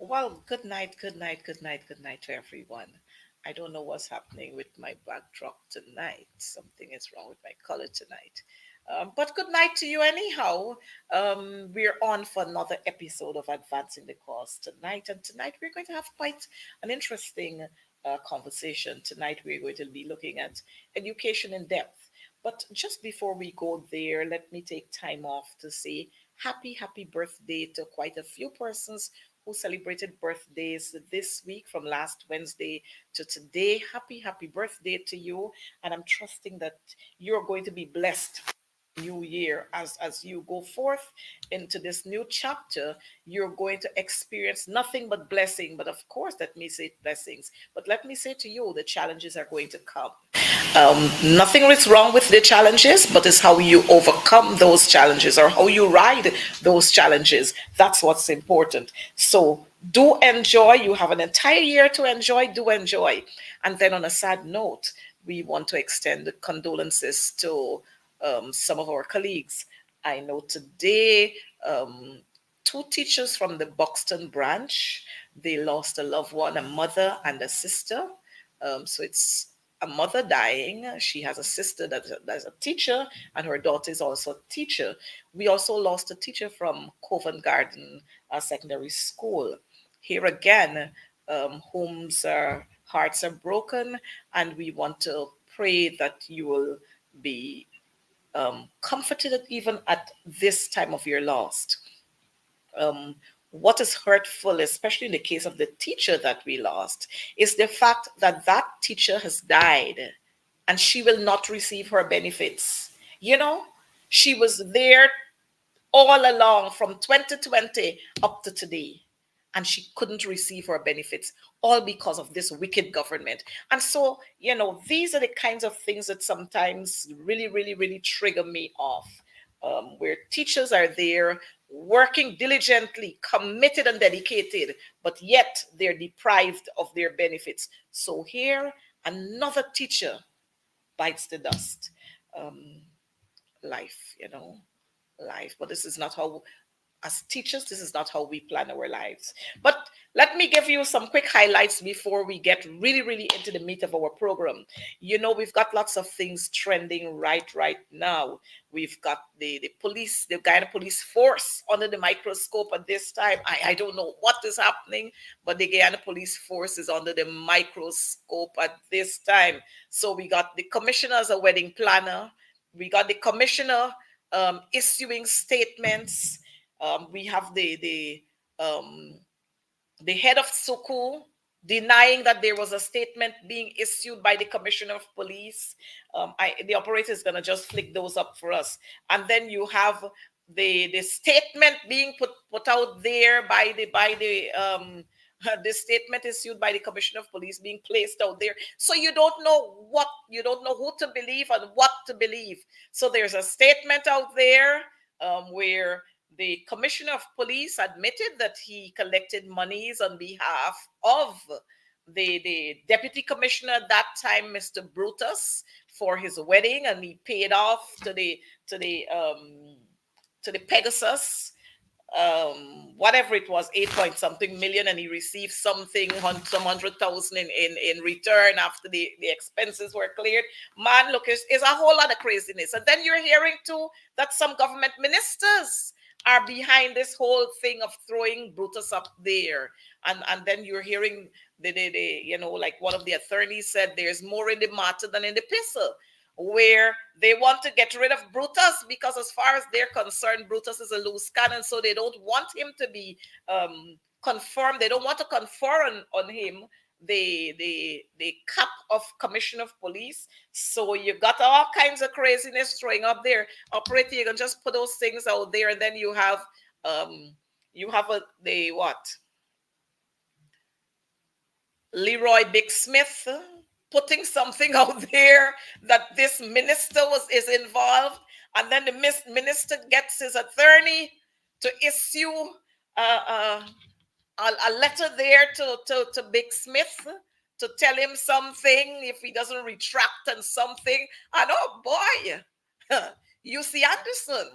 Well, good night, good night, good night, good night to everyone. I don't know what's happening with my backdrop tonight. Something is wrong with my color tonight. But good night to you, anyhow. We're on for another episode of Advancing the Cause tonight. And tonight we're going to have quite an interesting conversation. Tonight we're going to be looking at education in depth. But just before we go there, let me take time off to say happy birthday to quite a few persons who celebrated birthdays this week from last Wednesday to today. Happy birthday to you. And I'm trusting that you're going to be blessed new year as you go forth into this new chapter. You're going to experience nothing but blessing. But of course, let me say blessings, but let me say to you, the challenges are going to come. Nothing is wrong with the challenges, but it's how you overcome those challenges or how you ride those challenges. That's what's important. So do enjoy. You have an entire year to enjoy. Do enjoy. And then on a sad note, we want to extend condolences to some of our colleagues. I know today two teachers from the Buxton branch, they lost a loved one, a mother and a sister. So it's a mother dying. She has a sister that's a teacher, and her daughter is also a teacher. We also lost a teacher from Covent Garden Secondary School. Here again, homes are hearts are broken, and we want to pray that you will be comforted even at this time of your loss. um, what is hurtful, especially in the case of the teacher that we lost, is the fact that that teacher has died and she will not receive her benefits. You know, she was there all along from 2020 up to today, and she couldn't receive her benefits, all because of this wicked government. And so, these are the kinds of things that sometimes really trigger me off. Where teachers are there working diligently, committed and dedicated, but yet they're deprived of their benefits. So here, another teacher bites the dust. Um, life, life. But this is not how, as teachers, this is not how we plan our lives. But let me give you some quick highlights before we get really into the meat of our program. We've got lots of things trending right now. We've got the police, the Guyana police force under the microscope at this time. I don't know what is happening, but the Guyana police force is under the microscope at this time. So we got the commissioner as a wedding planner. We got the commissioner issuing statements. We have the head of Suku denying that there was a statement being issued by the commissioner of police. The operator is going to just flick those up for us. And then you have the statement being put out there the statement issued by the commissioner of police being placed out there. So you don't know who to believe and what to believe. So there's a statement out there where the commissioner of police admitted that he collected monies on behalf of the deputy commissioner at that time, Mr. Brutus, for his wedding, and he paid off to the Pegasus, whatever it was, 8 point something million, and he received something, some 100,000 in return after the expenses were cleared. Man, look, it's a whole lot of craziness. And then you're hearing too that some government ministers are behind this whole thing of throwing Brutus up there. And then you're hearing like one of the attorneys said, there's more in the matter than in the pistol, where they want to get rid of Brutus because, as far as they're concerned, Brutus is a loose cannon, so they don't want him to be confirmed. They don't want to confer on him the cap of commissioner of police. So you got all kinds of craziness throwing up there. Operator, you can just put those things out there, and then you have the what? Leroy Big Smith putting something out there that this minister is involved, and then the minister gets his attorney to issue a letter there to Big Smith to tell him something if he doesn't retract and something. And oh boy, UC Anderson.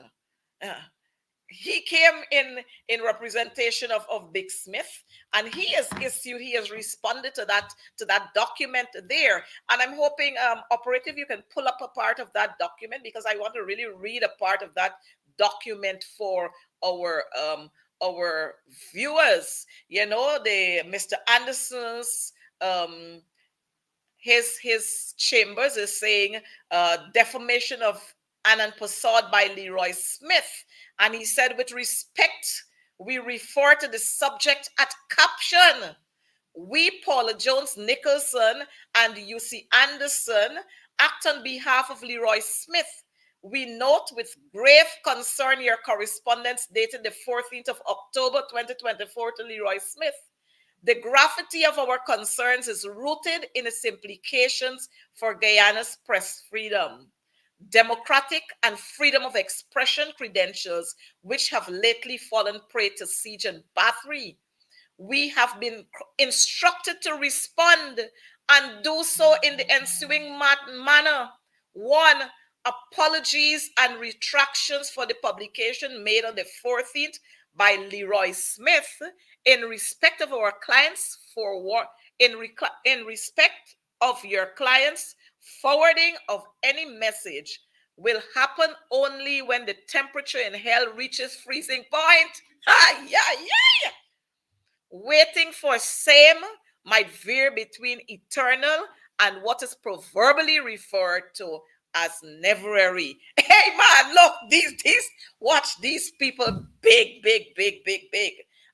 he came in representation of Big Smith, and he has responded to that document there. And I'm hoping, operative, you can pull up a part of that document, because I want to really read a part of that document for our our viewers. You know, the Mr. Anderson's, his chambers is saying, defamation of Anand Prasad by Leroy Smith. And he said, with respect, we refer to the subject at caption. We, Paula Jones Nicholson and UC Anderson, act on behalf of Leroy Smith. We note with grave concern your correspondence dated the 14th of October 2024 to Leroy Smith. The gravity of our concerns is rooted in its implications for Guyana's press freedom, democratic and freedom of expression credentials, which have lately fallen prey to siege and battery. We have been instructed to respond and do so in the ensuing manner. One, apologies and retractions for the publication made on the 14th by Leroy Smith in respect of our clients in respect of your clients, forwarding of any message will happen only when the temperature in hell reaches freezing point. Yeah. Waiting for same might veer between eternal and what is proverbially referred to as neverary. Hey man, look, these watch these people, big.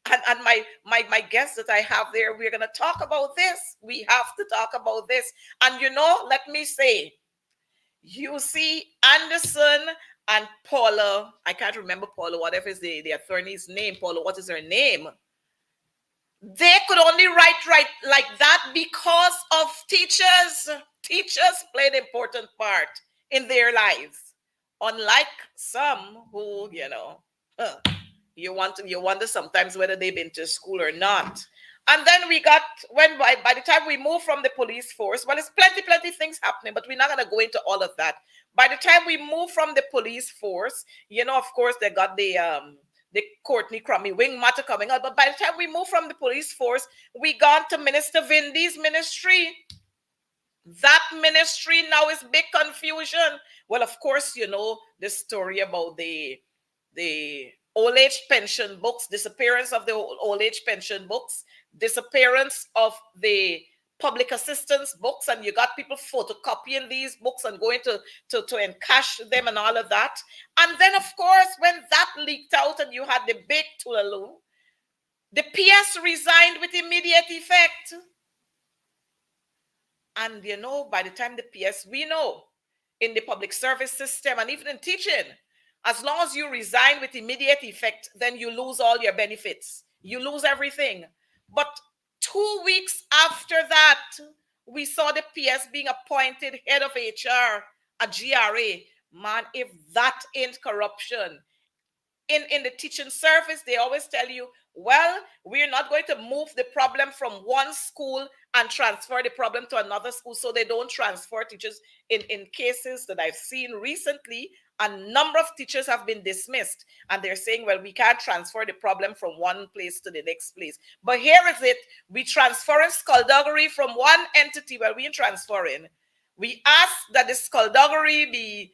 And my guest that I have there, we're gonna talk about this. We have to talk about this. And you know, let me say, you see Anderson and Paula, I can't remember Paula, whatever is the attorney's name. Paula, what is her name? They could only write like that because of teachers. Teachers played an important part in their lives. Unlike some who, you wonder sometimes whether they've been to school or not. And then we got, when by the time we moved from the police force, well, there's plenty things happening, but we're not going to go into all of that. By the time we moved from the police force, of course, they got the Courtney Crummy Wing matter coming out. But by the time we moved from the police force, we got to Minister Vindy's ministry. That ministry now is big confusion. Well, of course, you know the story about the old age pension books, disappearance of the old age pension books, disappearance of the public assistance books, and you got people photocopying these books and going to encash them and all of that. And then, of course, when that leaked out and you had the big Tulaloo, the PS resigned with immediate effect. And by the time the PS, we know in the public service system and even in teaching, as long as you resign with immediate effect, then you lose all your benefits. You lose everything. But 2 weeks after that, we saw the PS being appointed head of HR at GRA. Man, if that ain't corruption. In the teaching service, they always tell you, well, we're not going to move the problem from one school and transfer the problem to another school, so they don't transfer teachers. In cases that I've seen recently, a number of teachers have been dismissed, and they're saying, well, we can't transfer the problem from one place to the next place. But here is it. We transferring skullduggery from one entity. Well, we ain't transferring. We ask that the skullduggery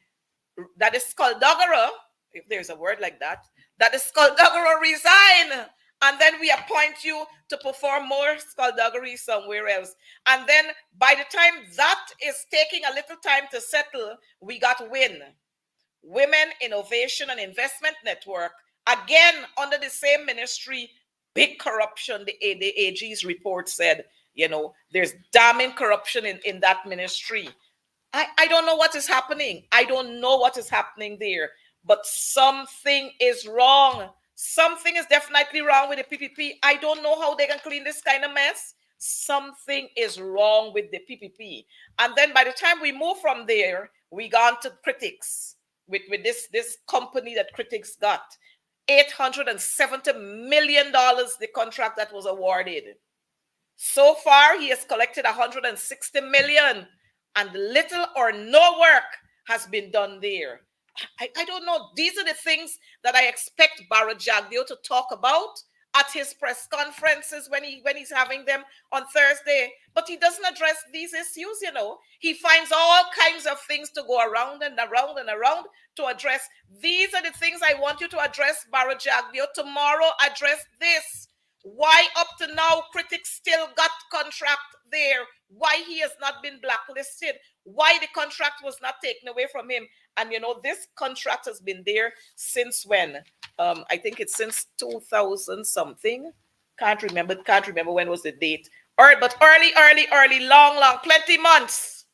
that the skullduggerer, if there's a word like that the skullduggerer resign, and then we appoint you to perform more skullduggery somewhere else. And then by the time that is taking a little time to settle, we got Women Innovation and Investment Network, again under the same ministry, big corruption. The AG's report said, there's damning corruption in that ministry. I don't know what is happening. I don't know what is happening there, but something is wrong. Something is definitely wrong with the PPP. I don't know how they can clean this kind of mess. Something is wrong with the PPP. And then by the time we move from there, we gone to critics with this company that critics got. $870 million, the contract that was awarded. So far, he has collected $160 million, and little or no work has been done there. I don't know. These are the things that I expect Barra Jagdeo to talk about at his press conferences when he's having them on Thursday. But he doesn't address these issues, you know. He finds all kinds of things to go around and around and around to address. These are the things I want you to address, Barra Jagdeo. Tomorrow, address this. Why up to now critics still got contract there? Why he has not been blacklisted? Why the contract was not taken away from him? And you know, this contract has been there since when? I think it's since 2000 something. Can't remember when was the date. But early, long, plenty months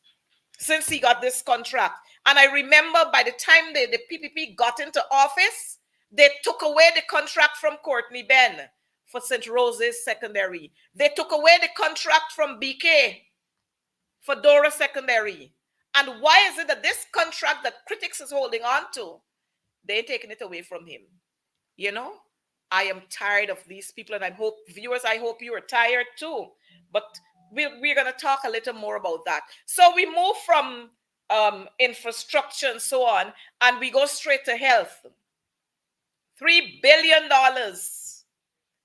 since he got this contract. And I remember by the time the PPP got into office, they took away the contract from Courtney Ben for St. Rose's Secondary. They took away the contract from BK for Dora Secondary. And why is it that this contract that critics is holding on to, they're taking it away from him? You know, I am tired of these people, and I hope, viewers, I hope you are tired too. But we're going to talk a little more about that. So we move from infrastructure and so on, and we go straight to health. $3 billion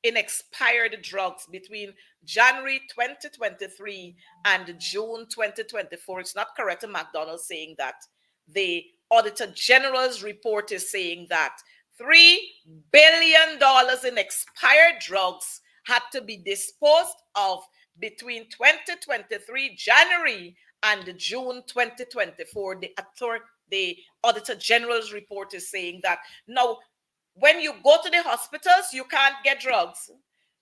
in expired drugs between January 2023 and June 2024. It's not Coretta McDonald saying that. The Auditor General's report is saying that $3 billion in expired drugs had to be disposed of between 2023 January and June 2024. The Auditor General's report is saying that. Now, when you go to the hospitals, you can't get drugs.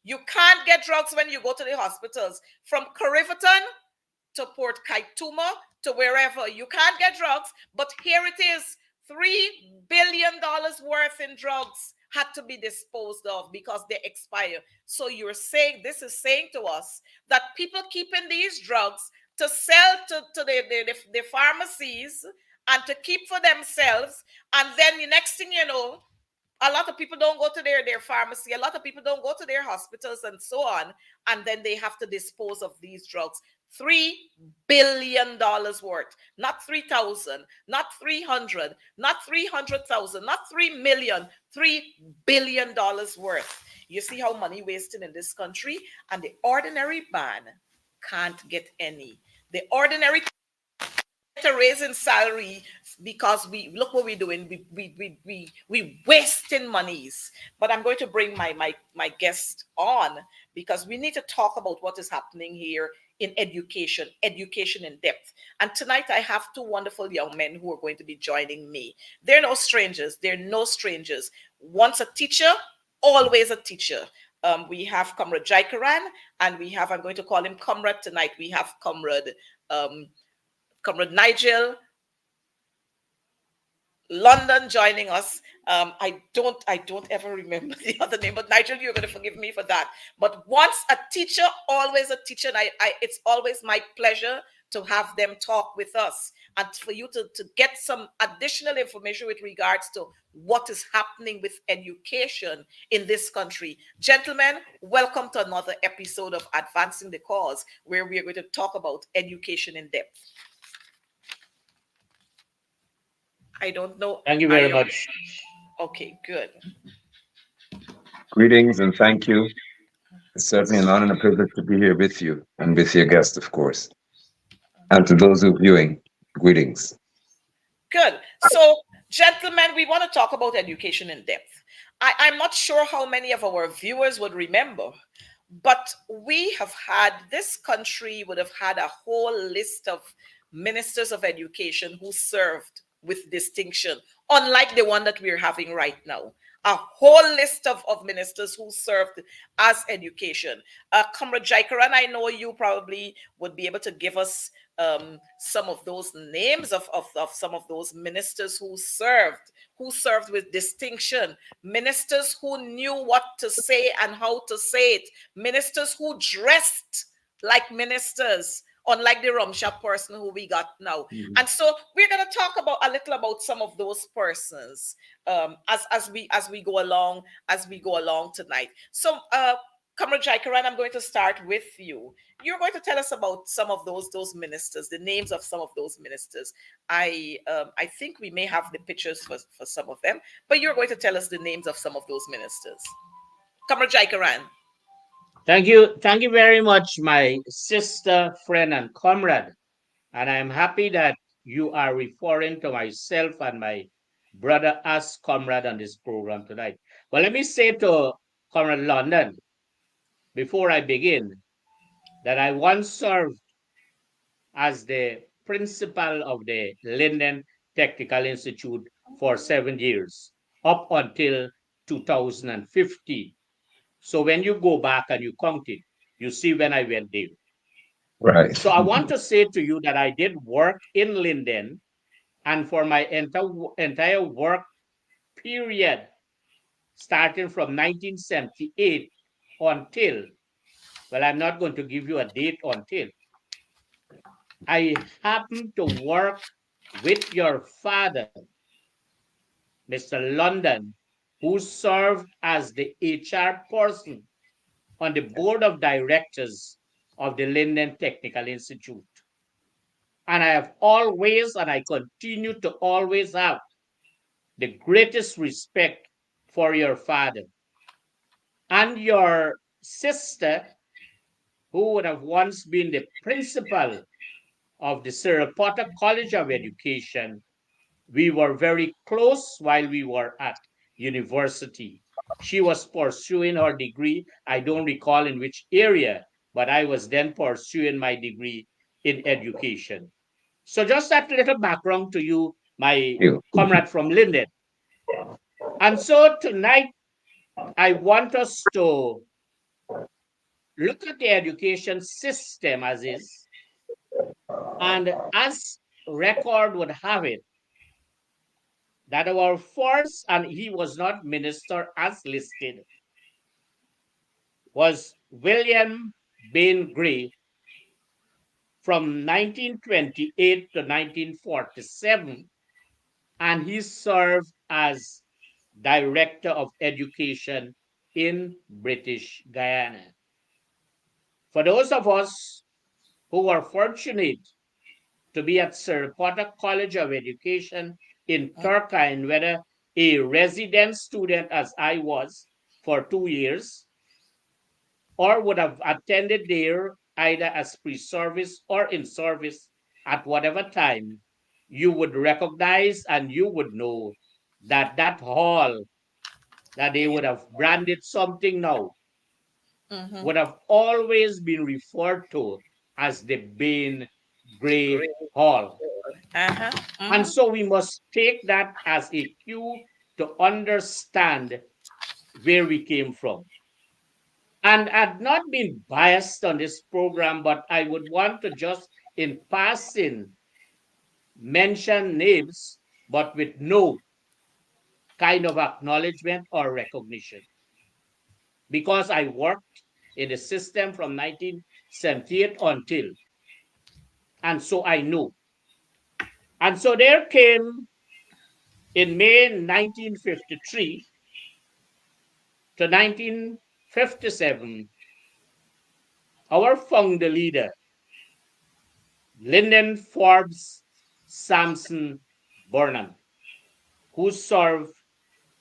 You can't get drugs when you go to the hospitals. From Corriverton to Port Kaituma to wherever, you can't get drugs. But here it is, $3 billion worth in drugs had to be disposed of because they expire. So you're saying, this is saying to us that people keeping these drugs to sell to the pharmacies and to keep for themselves. And then the next thing you know, a lot of people don't go to their pharmacy. A lot of people don't go to their hospitals and so on. And then they have to dispose of these drugs. $3 billion worth, not 3,000, not 300, not 300,000, not 3 million, $3 billion worth. You see how money wasted in this country, and the ordinary man can't get any. The ordinary to raise in salary because we look what we're doing. We wasting monies. But I'm going to bring my guest on because we need to talk about what is happening here in education in depth. And tonight I have two wonderful young men who are going to be joining me. They're no strangers. They're no strangers. Once a teacher, always a teacher. We have Comrade Jaikaran, and we have, I'm going to call him Comrade tonight. We have Comrade Nigel London joining us. I don't ever remember the other name, but Nigel, you're going to forgive me for that. But once a teacher, always a teacher. And it's always my pleasure to have them talk with us and for you to get some additional information with regards to what is happening with education in this country. Gentlemen, welcome to another episode of Advancing the Cause, where we are going to talk about education in depth. I don't know. Thank you very much. Okay, good. Greetings and thank you. It's certainly an honor and a privilege to be here with you and with your guest, of course. And to those who are viewing, greetings. Good. So, gentlemen, we want to talk about education in depth. I'm not sure how many of our viewers would remember, but this country would have had a whole list of ministers of education who served with distinction, unlike the one that we're having right now. A whole list of ministers who served as education. Comrade Jaikaran, I know you probably would be able to give us some of those names of some of those ministers who served with distinction, ministers who knew what to say and how to say it, ministers who dressed like ministers, unlike the Rumshop person who we got now. Mm-hmm. And so we're going to talk about a little about some of those persons as we go along tonight. So Comrade Jaikaran, I'm going to start with you. You're going to tell us about some of those ministers, the names of some of those ministers. I think we may have the pictures for some of them, but you're going to tell us the names of some of those ministers. Comrade Jaikaran. Thank you. Thank you very much, my sister, friend, and comrade. And I'm happy that you are referring to myself and my brother as comrade on this program tonight. Well, let me say to Comrade London before I begin that I once served as the principal of the Linden Technical Institute for 7 years, up until 2015. So when you go back and you count it, you see when I went there. Right. So I want to say to you that I did work in Linden, and for my entire work period, starting from 1978 until, well, I'm not going to give you a date until, I happened to work with your father, Mr. London, who served as the HR person on the board of directors of the Linden Technical Institute. And I have always, and I continue to always have, the greatest respect for your father and your sister, who would have once been the principal of the Sarasota College of Education. We were very close while we were at university. She was pursuing her degree. I don't recall in which area, but I was then pursuing my degree in education. So just that little background to you, my You. comrade from Linden. And so tonight, I want us to look at the education system as is, and as record would have it, that our first, and he was not minister as listed, was William Bain Gray from 1928 to 1947, and he served as Director of Education in British Guyana. For those of us who were fortunate to be at Sarasota College of Education in Turkine, whether a resident student as I was for 2 years, or would have attended there either as pre-service or in service at whatever time, you would recognize and you would know that that hall that they would have branded something now Mm-hmm. would have always been referred to as the Bain Great. Gray Hall. Uh-huh. And Mm-hmm. so we must take that as a cue to understand where we came from. And I've not been biased on this program, but I would want to just in passing mention names, but with no kind of acknowledgement or recognition. Because I worked in the system from 1978 until, and so I know. And so there came in May 1953 to 1957, our founder leader, Lyndon Forbes Sampson Burnham, who served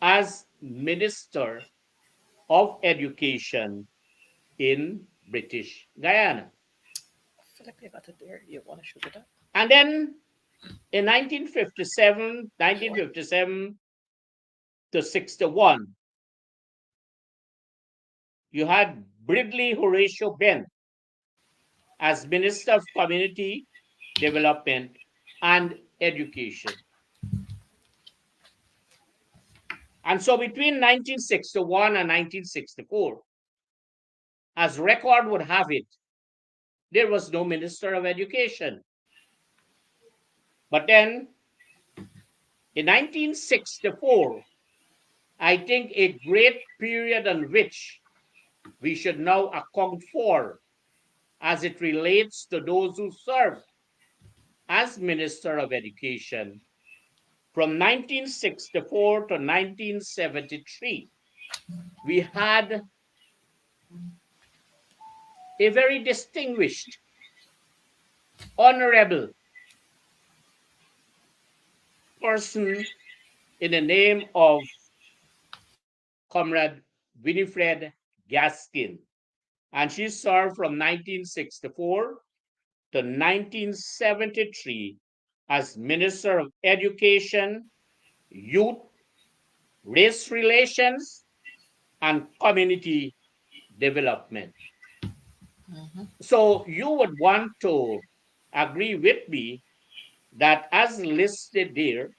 as Minister of Education in British Guyana. Philip, you got it there. You want to shoot it up? And then in 1957 to 61, you had Bridley Horatio Benn as Minister of Community Development and Education. And so between 1961 and 1964, as record would have it, there was no Minister of Education. But then in 1964, I think a great period on which we should now account for as it relates to those who served as Minister of Education from 1964 to 1973, we had a very distinguished, honorable person in the name of Comrade Winifred Gaskin. And she served from 1964 to 1973 as Minister of Education, Youth, Race Relations, and Community Development. Mm-hmm. So you would want to agree with me that as listed there,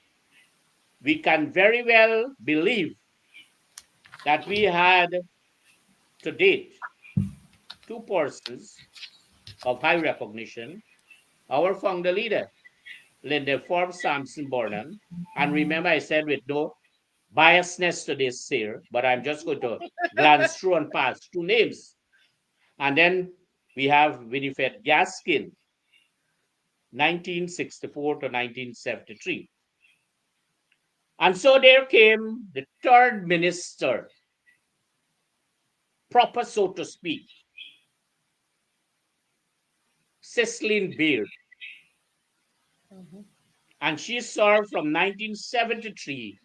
we can very well believe that we had to date two persons of high recognition, our founder leader, Linda Forbes Sampson Burnham. And remember, I said with no biasness to this here, but I'm just going to glance through and pass two names. And then we have Winifred Gaskin, 1964 to 1973. And so there came the third minister, proper so to speak, Cicely Beard. Mm-hmm. And she served from 1973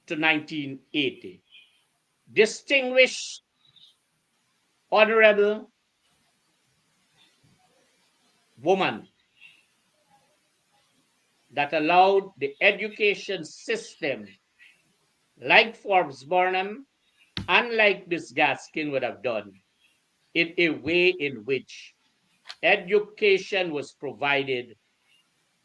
to 1980. Distinguished, honorable woman that allowed the education system, like Forbes Burnham, unlike Miss Gaskin would have done, in a way in which education was provided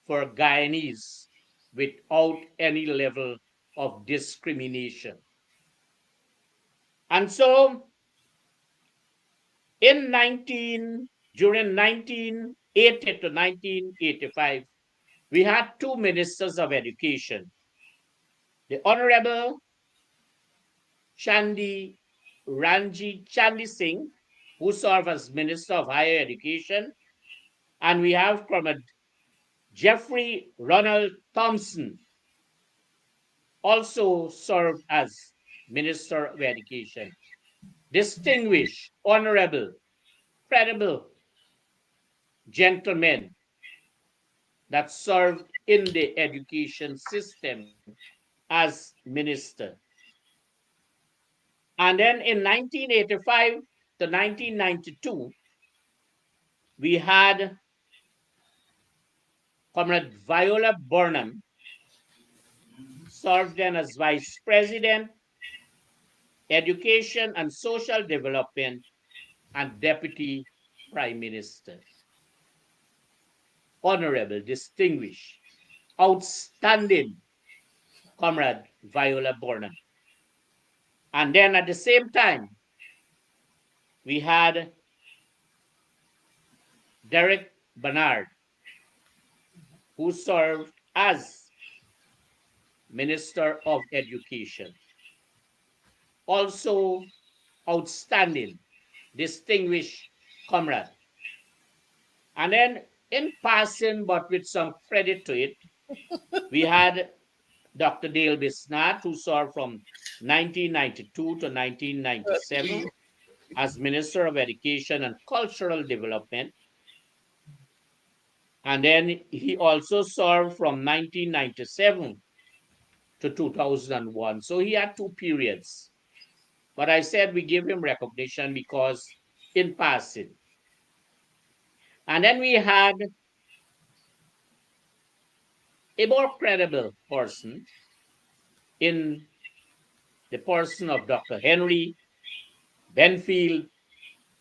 for Guyanese without any level of discrimination. And so during 1980 to 1985, we had two ministers of education, the Honorable Chandi Ranjit Chandi Singh, who served as Minister of Higher Education, and we have Comrade Jeffrey Ronald Thompson, also served as Minister of Education. Distinguished, honorable, credible gentlemen that served in the education system as minister. And then in 1985 to 1992, we had Comrade Viola Burnham served then as Vice President, Education and Social Development, and Deputy Prime Minister. Honorable, distinguished, outstanding Comrade Viola Burnham. And then at the same time, we had Derek Bernard, who served as Minister of Education. Also outstanding, distinguished comrade. And then in passing, but with some credit to it, we had Dr. Dale Bisnath, who served from 1992 to 1997 as Minister of Education and Cultural Development. And then he also served from 1997 to 2001. So he had two periods. But I said we give him recognition because in passing. And then we had a more credible person in the person of Dr. Henry Benfield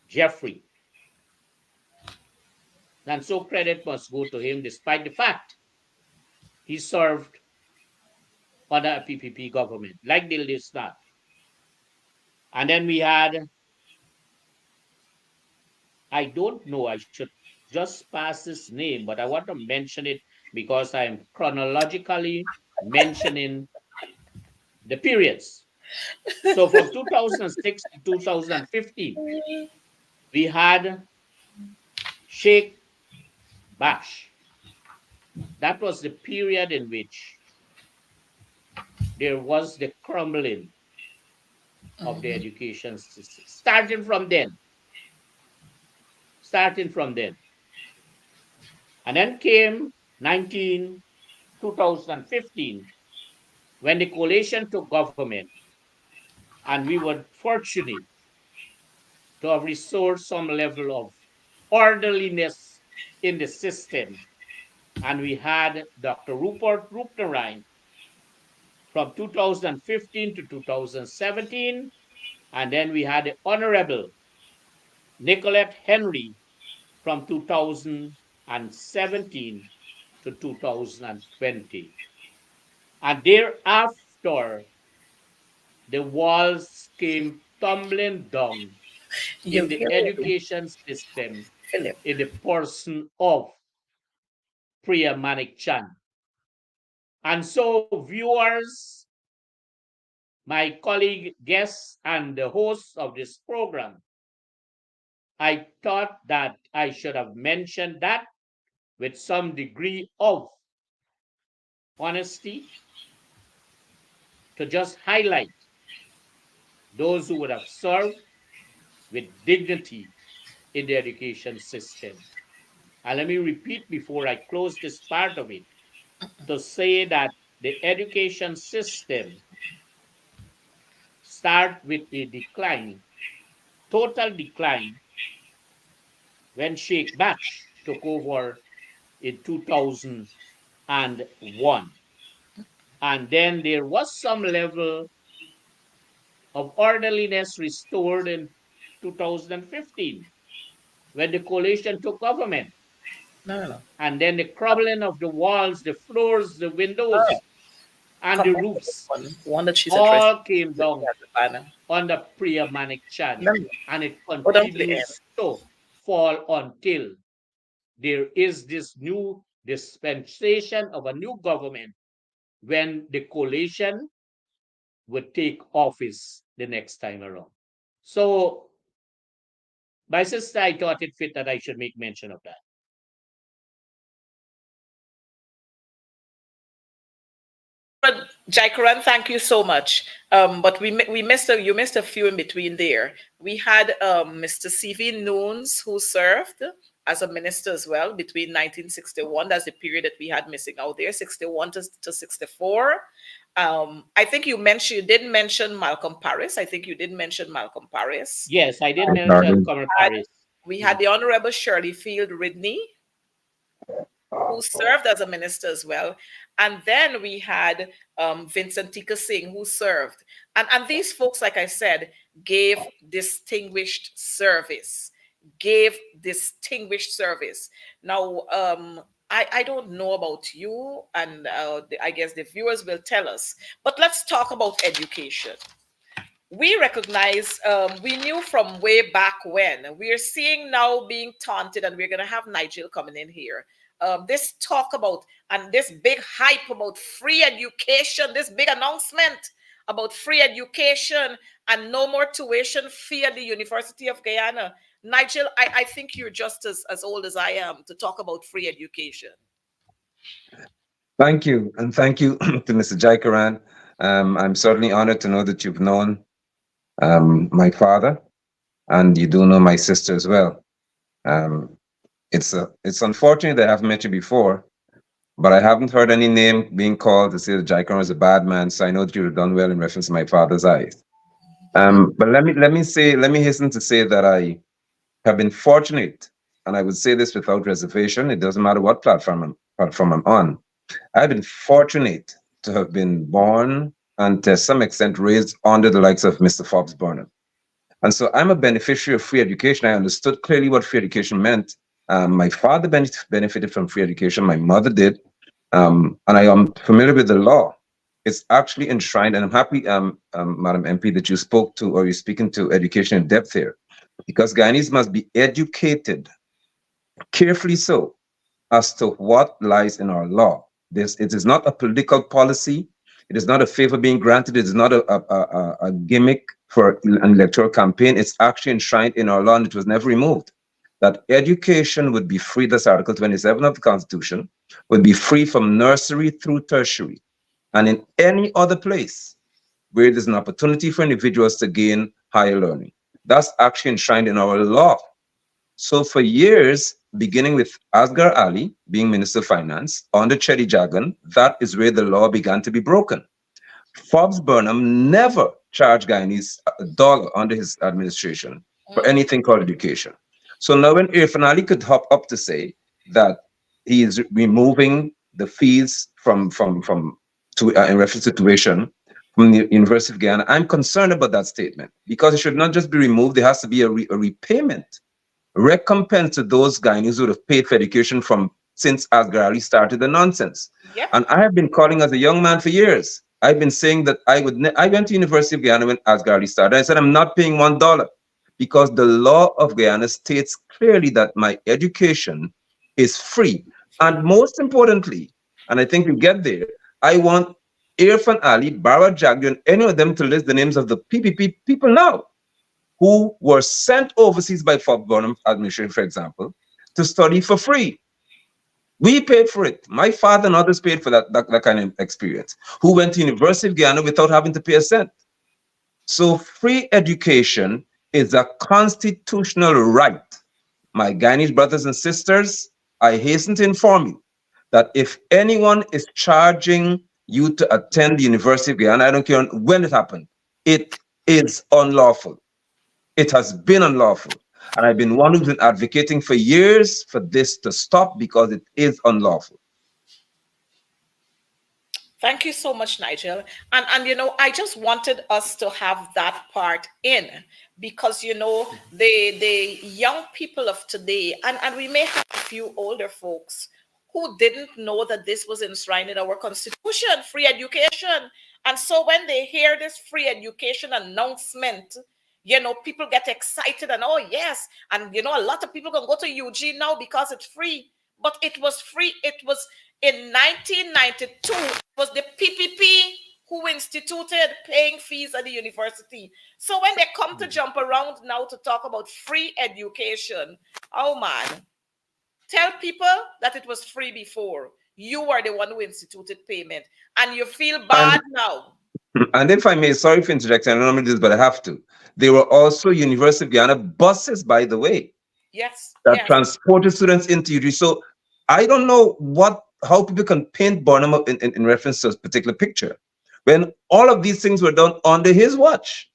Jeffrey. And so credit must go to him despite the fact he served under a PPP government, like Dil Disnat. And then we had, I don't know, I should just pass this name, but I want to mention it because I'm chronologically mentioning the periods. So from 2006 to 2015, we had Sheikh Bash. That was the period in which there was the crumbling of the education system. Starting from then, starting from then. And then came 2015, when the coalition took government, and we were fortunate to have restored some level of orderliness in the system. And we had Dr. Rupert Rupnerine from 2015 to 2017. And then we had the Honorable Nicolette Henry from 2017 to 2020. And thereafter, the walls came tumbling down in the Philip, education system Philip. in the person of Priya Manik Chand. And so, viewers, my colleague, guests, and the hosts of this program, I thought that I should have mentioned that with some degree of honesty to just highlight those who would have served with dignity in the education system. And let me repeat before I close this part of it to say that the education system start with a decline, total decline, when Sheikh Bach took over in 2001. And then there was some level of orderliness restored in 2015 when the coalition took government. No, no, no. And then the crumbling of the walls, the floors, the All right. windows, and Come the back to this roofs one that she's addressing. all came Let down me have the banner. under Priya Manik Chand. Remember, And it go down to the end. continues to fall until there is this new dispensation of a new government when the coalition would take office the next time around. So, my sister, I thought it fit that I should make mention of that. But Jaikaran, thank you so much. But we missed you missed a few in between there. We had Mr. C.V. Noons, who served as a minister as well between 1961. That's the period that we had missing out there, 61 to 64. I think you did mention Malcolm Paris. I think you did mention Malcolm Paris. Yes, I did mention Pardon. Common Had, Paris. we had the Honorable Shirley Field Ridney, who served as a minister as well. And then we had Vincent Tika Singh, who served. And these folks, like I said, gave distinguished service. Gave distinguished service. Now, I don't know about you, and I guess the viewers will tell us. But let's talk about education. We recognize, we knew from way back when. We're seeing now being taunted, and we're going to have Nigel coming in here. This talk about and this big hype about free education, this big announcement about free education and no more tuition fee at the University of Guyana. Nigel, I think you're just as old as I am to talk about free education. Thank you. And thank you to Mr. Jaikaran. I'm certainly honored to know that you've known my father, and you do know my sister as well. Um, it's unfortunate that I haven't met you before, but I haven't heard any name being called to say that Jaikaran is a bad man, so I know that you've done well in reference to my father's eyes. But let me hasten to say that I have been fortunate, and I would say this without reservation. It doesn't matter what platform I'm on. I've been fortunate to have been born and to some extent raised under the likes of Mr. Forbes Burnham. And so I'm a beneficiary of free education. I understood clearly what free education meant. My father benefited from free education. My mother did. And I am familiar with the law. It's actually enshrined, and I'm happy, Madam MP, that you spoke to, or you're speaking to education in depth here, because Guyanese must be educated, carefully so, as to what lies in our law. It is not a political policy. It is not a favor being granted. It is not a gimmick for an electoral campaign. It's actually enshrined in our law, and it was never removed. That education would be free, that's Article 27 of the Constitution, would be free from nursery through tertiary, and in any other place where there's an opportunity for individuals to gain higher learning. That's actually enshrined in our law. So for years, beginning with Asghar Ali being Minister of Finance under Chetty Jagan, that is where the law began to be broken. Forbes Burnham never charged Guyanese a dollar under his administration for Mm, anything called education. So now when Irfan Ali could hop up to say that he is removing the fees from in reference to tuition from the University of Guyana, I'm concerned about that statement because it should not just be removed, there has to be a repayment recompense to those Guyanese who have paid for education from since Asghar started the nonsense. yep. And I have been calling as a young man for years. I've been saying that I went to University of Guyana when Asghar started. I said I'm not paying $1 because the law of Guyana states clearly that my education is free. Free. And most importantly, and I think we get there, I want Irfan Ali, Bara Jagdi, and any of them to list the names of the PPP people now who were sent overseas by Forbes Burnham administration, for example, to study for free. We paid for it. My father and others paid for that kind of experience, who went to University of Guyana without having to pay a cent. So free education is a constitutional right. My Guyanese brothers and sisters, I hasten to inform you that if anyone is charging you to attend the University of Guyana, I don't care when it happened, it is unlawful. It has been unlawful. And I've been one who's been advocating for years for this to stop because it is unlawful. Thank you so much, Nigel. And I just wanted us to have that part in because the young people of today, and we may have a few older folks who didn't know that this was enshrined in our constitution, free education. And so when they hear this free education announcement, people get excited and oh yes, and a lot of people can go to UG now because it's free. But it was free. It was in 1992. It was the PPP who instituted paying fees at the university. So when they come to jump around now to talk about free education, oh man, tell people that it was free before. You were the one who instituted payment, and you feel And bad now. and if I may, sorry for interjecting, I don't normally do this, but I have to. There were also University of Guyana buses, by the way, Yes, that yes. transported students into UG. So I don't know how people can paint Burnham up in reference to a particular picture when all of these things were done under his watch.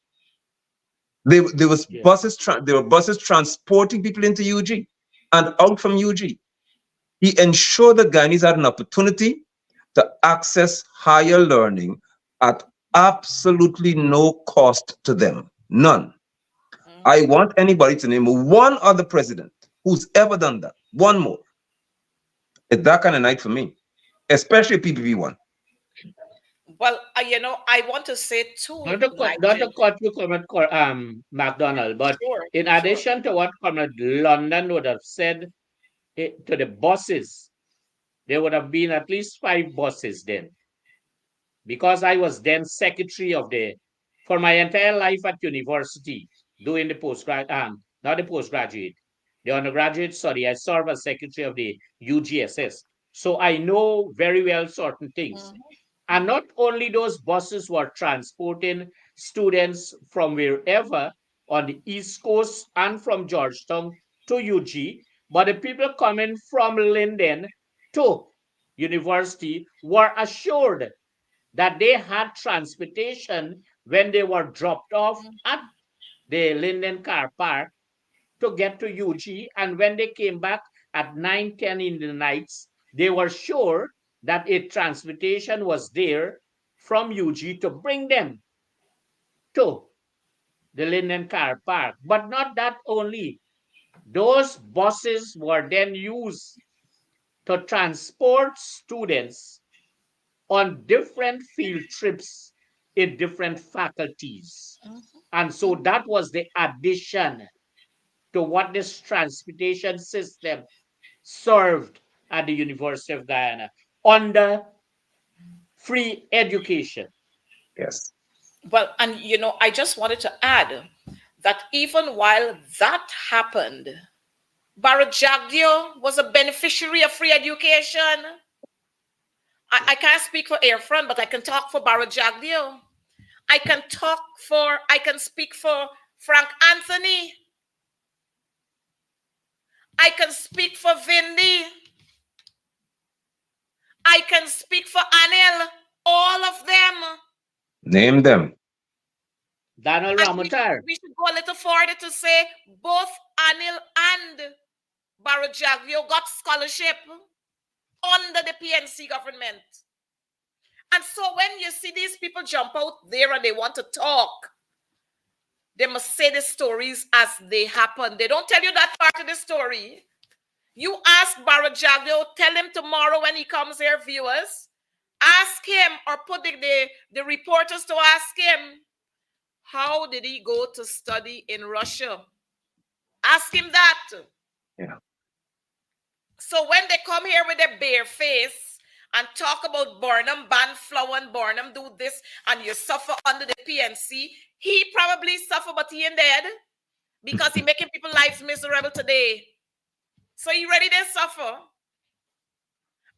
There was Yeah. there were buses transporting people into UG and out from UG. He ensured that Guyanese had an opportunity to access higher learning at absolutely no cost to them. None. I Mhm. want anybody to name one other president who's ever done that. One more. It's that kind of night for me, especially PPP one. Well, I want to say too, Not Nigel. to cut you, Comrade McDonald, but Sure, in sure. addition to what Comrade London would have said to the bosses, there would have been at least 5 bosses then. Because I was then secretary of for my entire life at university, doing the not the postgraduate, the undergraduate study, I served as secretary of the UGSS. So I know very well certain things. Mhm. And not only those buses were transporting students from wherever on the East Coast and from Georgetown to UG, but the people coming from Linden to university were assured that they had transportation when they were dropped off at the Linden Car Park to get to UG. And when they came back at 9, 10 in the nights, they were sure that a transportation was there from UG to bring them to the Linden Car Park. But not that only. Those buses were then used to transport students on different field trips in different faculties. And so that was the addition to what this transportation system served at the University of Guyana under free education. Yes. Well, and I just wanted to add that even while that happened, Barajagdio was a beneficiary of free education. I can't speak for Airfront, but I can talk for Barajagdio. I can speak for Frank Anthony. I can speak for Vindy. I can speak for Anil. All of them. Name them. Donald And Ramotar. we should go a little further to say both Anil and Barajagio got scholarship under the PNC government. And so when you see these people jump out there and they want to talk, they must say the stories as they happen. They don't tell you that part of the story. You ask Barajagio, tell him tomorrow when he comes here, viewers, ask him or put the reporters to ask him, how did he go to study in Russia? Ask him that. Yeah. So when they come here with a bare face and talk about Burnham ban flower and Burnham do this and you suffer under the PNC, he probably suffer, but he ain't dead because he making people's lives miserable today. So he ready to suffer.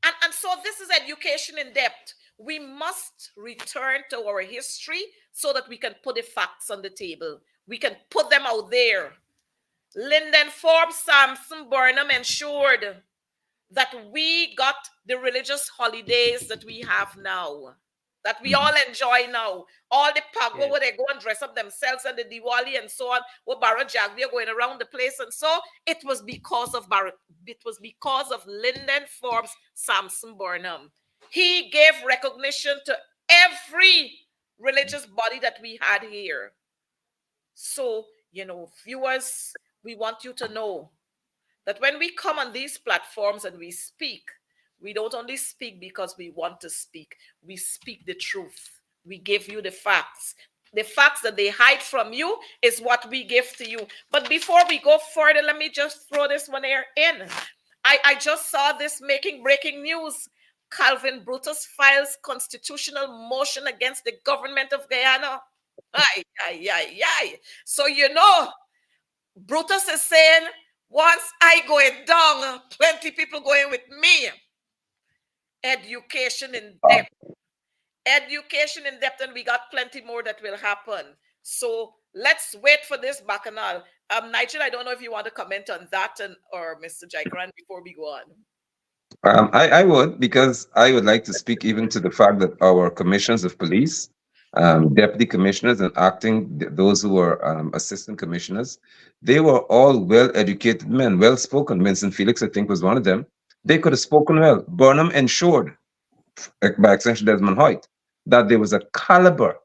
And so this is education in depth. We must return to our history so that we can put the facts on the table. We can put them out there. Lyndon Forbes, Sampson, Burnham ensured that we got the religious holidays that we have now, that we all enjoy now. All the Pagwa where they go and dress up themselves and the Diwali and so on, where Barajagvi are going around the place. And so it was because of Lyndon Forbes, Sampson Burnham. He gave recognition to every religious body that we had here. So, viewers, we want you to know that when we come on these platforms and we speak, we don't only speak because we want to speak. We speak the truth. We give you the facts. The facts that they hide from you is what we give to you. But before we go further, let me just throw this one here in. I just saw this breaking news. Calvin Brutus files constitutional motion against the government of Guyana. Ay, ay, ay, ay. So, Brutus is saying, once I going down, plenty people going with me. Education in depth. Education in depth, and we got plenty more that will happen. So let's wait for this bacchanal. Nigel, I don't know if you want to comment on that or Mr. Jaikaran before we go on. I would, because I would like to speak even to the fact that our commissioners of police, deputy commissioners and those who were assistant commissioners, they were all well-educated men, well-spoken. Vincent Felix, I think, was one of them. They could have spoken well. Burnham ensured, by extension Desmond Hoyt, that there was a caliber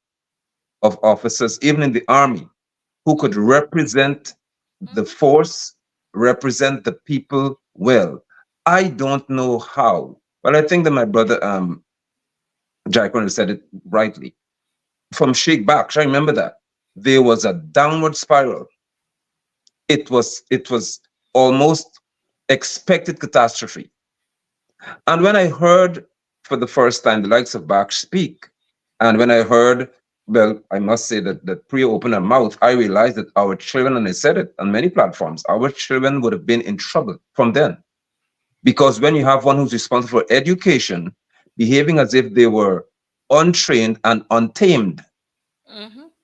of officers, even in the army, who could represent the force, represent the people well. I don't know how, but I think that my brother Jackron said it rightly. From Sheikh Baksh, I remember that there was a downward spiral. It was almost expected catastrophe. And when I heard for the first time the likes of Baksh speak, and when I heard, well, I must say that Priya opened her mouth, I realized that our children, and I said it on many platforms, our children would have been in trouble from then. Because when you have one who's responsible for education behaving as if they were untrained and untamed,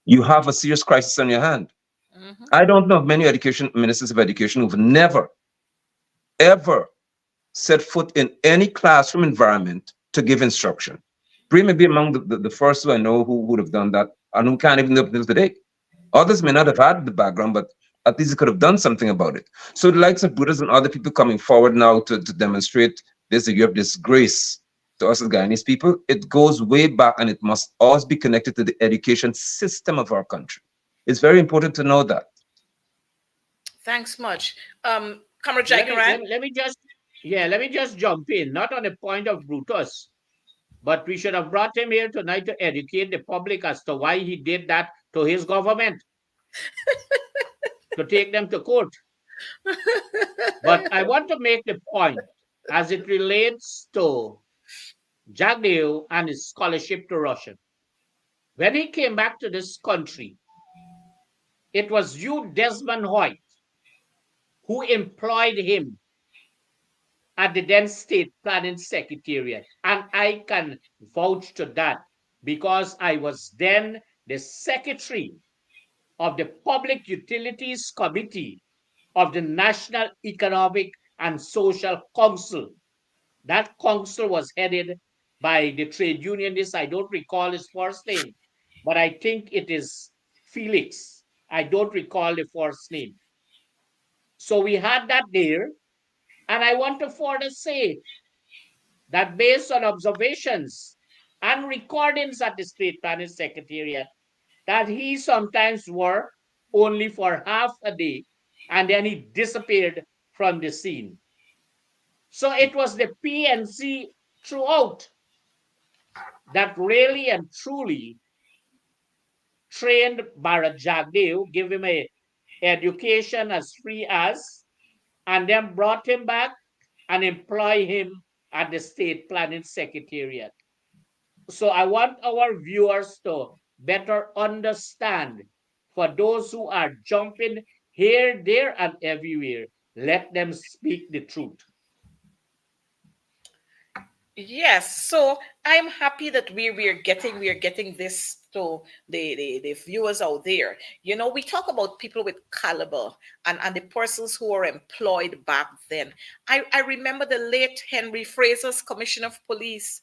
you have a serious crisis on your hand. I don't know of many ministers of education who've never, ever set foot in any classroom environment to give instruction. Brie may be among the first who I know who would have done that and who can't even do it today. Others may not have had the background, but at least they could have done something about it. So the likes of Buddhists and other people coming forward now to demonstrate this, you have this grace to us as Guyanese people, it goes way back and it must always be connected to the education system of our country. It's very important to know that. Thanks much. Comrade Jaikaran? Let me just jump in, not on the point of Brutus, but we should have brought him here tonight to educate the public as to why he did that to his government, to take them to court. But I want to make the point as it relates to Jagdeo and his scholarship to Russia. When he came back to this country, it was you, Desmond Hoyt, who employed him at the then State Planning Secretariat. And I can vouch to that because I was then the secretary of the Public Utilities Committee of the National Economic and Social Council. That council was headed by the trade unionist. I don't recall his first name, but I think it is Felix. I don't recall the first name. So we had that there. And I want to further say that based on observations and recordings at the State Planning Secretariat, that he sometimes worked only for half a day and then he disappeared from the scene. So it was the PNC throughout that really and truly trained Bharat Jagdeo, give him a education as free as, and then brought him back and employ him at the State Planning Secretariat. So I want our viewers to better understand. For those who are jumping here, there, and everywhere, let them speak the truth. Yes, so I'm happy that we are getting this to the viewers out there. You know, we talk about people with caliber and the persons who were employed back then. I remember the late Henry Fraser's commissioner of police.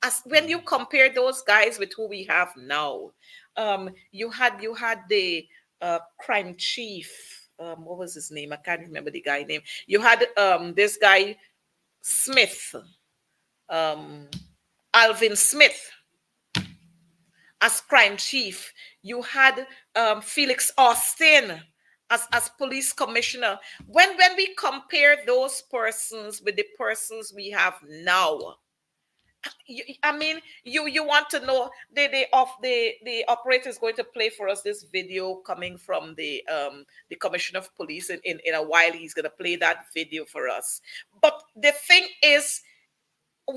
As when you compare those guys with who we have now, you had the crime chief. What was his name? I can't remember the guy name. You had this guy Smith, um, Alvin Smith as crime chief. You had Felix Austin as police commissioner. When we compare those persons with the persons we have now, I mean, you want to know the operator is going to play for us this video coming from the commissioner of police in a while. He's going to play that video for us. But the thing is,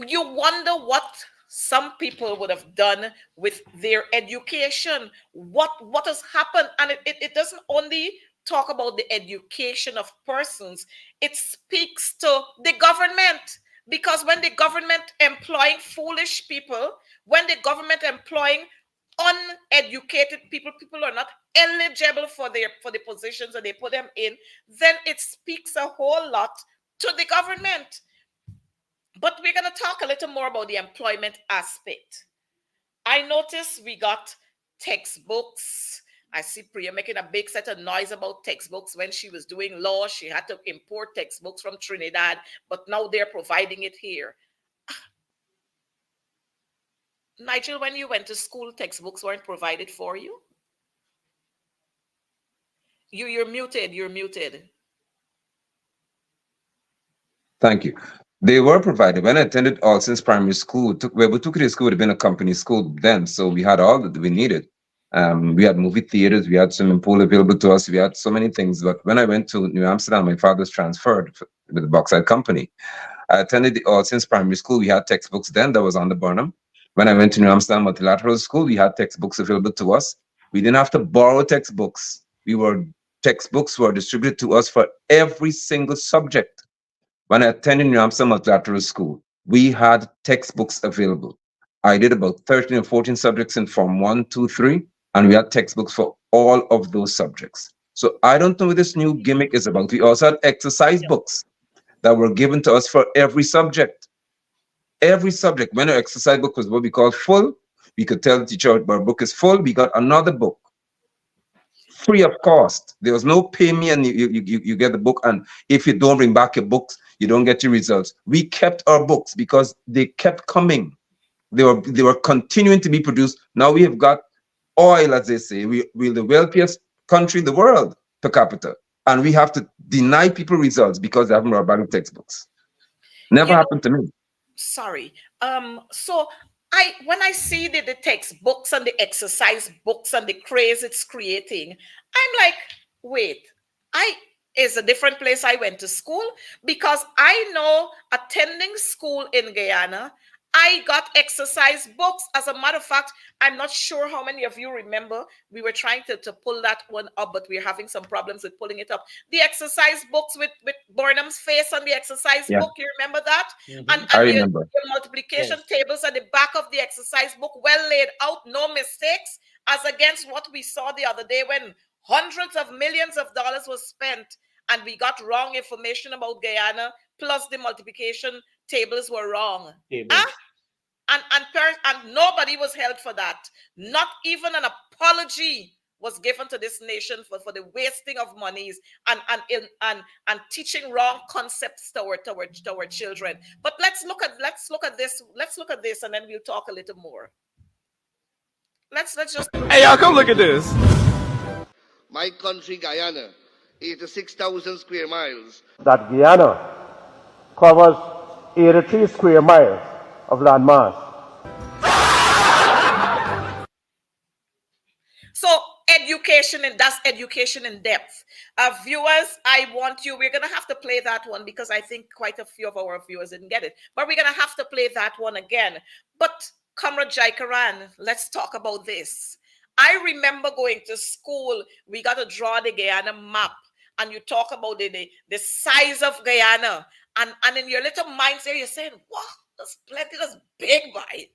you wonder what some people would have done with their education, what has happened. And it doesn't only talk about the education of persons, it speaks to the government. Because when the government employing foolish people, when the government employing uneducated people, people are not eligible for the positions that they put them in, then it speaks a whole lot to the government. But we're going to talk a little more about the employment aspect. I noticed we got textbooks. I see Priya making a big set of noise about textbooks. When she was doing law, she had to import textbooks from Trinidad, but now they're providing it here. Nigel, when you went to school, textbooks weren't provided for you? You're muted. You're muted. Thank you. They were provided. When I attended All Saints Primary School, where we took it to school, it had been a company school then, so we had all that we needed. We had movie theaters, we had swimming pool available to us, we had so many things. But when I went to New Amsterdam, my father was transferred with the Bauxite Company. I attended the All Saints Primary School. We had textbooks then that was on the Burnham. When I went to New Amsterdam Multilateral School, we had textbooks available to us. We didn't have to borrow textbooks. Textbooks were distributed to us for every single subject. When I attended New Amsterdam Multilateral School, we had textbooks available. I did about 13 or 14 subjects in Form 1, 2, 3, and we had textbooks for all of those subjects. So I don't know what this new gimmick is about. We also had exercise books that were given to us for every subject. Every subject. When our exercise book was what we call full, we could tell the teacher our book is full. We got another book free of cost. There was no pay me and you get the book. And if you don't bring back your books, you don't get your results. We kept our books because they kept coming. They were continuing to be produced. Now we have got oil, as they say. We're the wealthiest country in the world per capita. And we have to deny people results because they haven't brought back the textbooks. Never You know, happened to me. sorry. So when I see the textbooks and the exercise books and the craze it's creating, I'm like, wait, I is a different place I went to school, because I know attending school in Guyana, I got exercise books. As a matter of fact, I'm not sure how many of you remember we were trying to pull that one up, but we're having some problems with pulling it up. The exercise books with Burnham's face on the exercise Yeah, book, you remember that? And Mhm. I and your remember. multiplication Yes. tables at the back of the exercise book, well laid out, no mistakes, as against what we saw the other day when hundreds of millions of dollars was spent and we got wrong information about Guyana, plus the multiplication tables were wrong. Huh? tables. And nobody was held for that. Not even an apology was given to this nation for the wasting of monies and teaching wrong concepts to our children. But let's look at this and then we'll talk a little more. Let's just Hey, y'all, come look at this. My country, Guyana, 86,000 square miles. That Guyana covers 83 square miles of landmass. So education, and that's education in depth. Viewers, I want you, we're going to have to play that one because I think quite a few of our viewers didn't get it. But we're going to have to play that one again. But Comrade Jaikaran, let's talk about this. I remember going to school, we got to draw the Guyana map. And you talk about the size of Guyana. And in your little minds there, you're saying, wow, that's plenty, that's big, boy.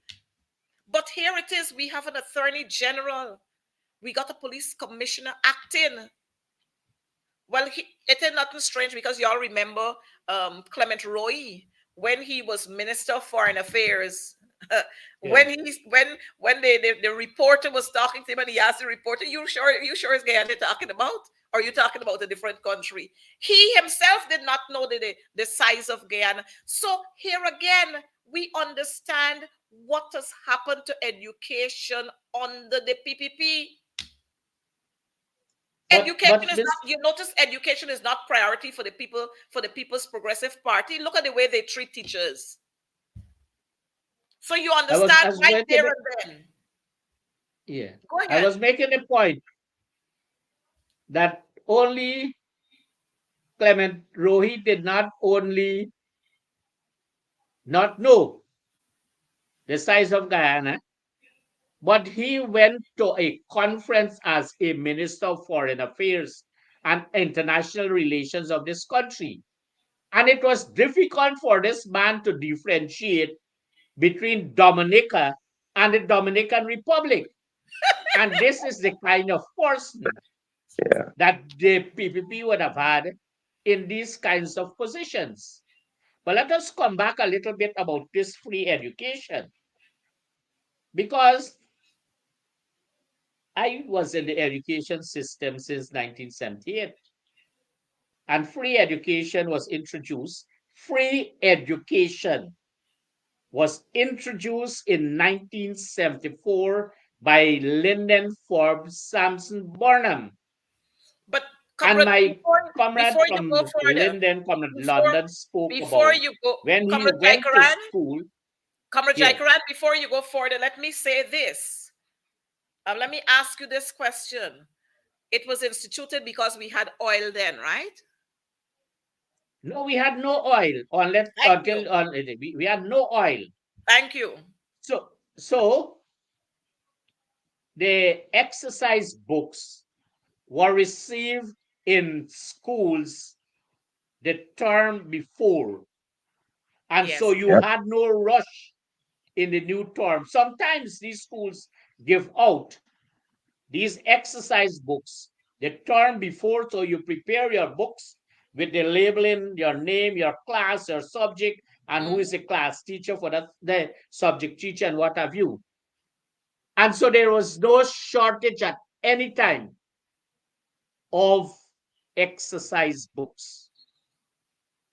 But here it is, we have an attorney general. We got a police commissioner acting. Well, it is nothing strange because y'all remember Clement Roy when he was Minister of Foreign Affairs. When the reporter was talking to him and he asked the reporter, you sure is Guyana talking about? Or are you talking about a different country? He himself did not know the size of Guyana. So here again, we understand what has happened to education under the PPP. Education is not, you notice education is not priority for the people, for the People's Progressive Party. Look at the way they treat teachers. So you understand right there and then. Yeah. Go ahead. I was making a point that only Clement Rohi did not only not know the size of Guyana, but he went to a conference as a Minister of Foreign Affairs and International Relations of this country. And it was difficult for this man to differentiate between Dominica and the Dominican Republic. And this is the kind of person that the PPP would have had in these kinds of positions. But let us come back a little bit about this free education. Because I was in the education system since 1978. And free education was introduced. Free education was introduced in 1974 by Lyndon Forbes Sampson Burnham. But and my comrade before you from go further, Linden, comrade London, spoke before about you go, when he Comrade went to Jaikaran, school. Comrade Yes. Jaikaran, before you go further, let me say this. Let me ask you this question. It was instituted because we had oil then, right? No, we had no oil we had no oil. Thank you. So the exercise books were received in schools the term before. And Yes. so you had no rush in the new term. Sometimes these schools give out these exercise books the term before, so you prepare your books with the labeling, your name, your class, your subject, and who is the class teacher for the subject teacher and what have you. And so there was no shortage at any time of exercise books.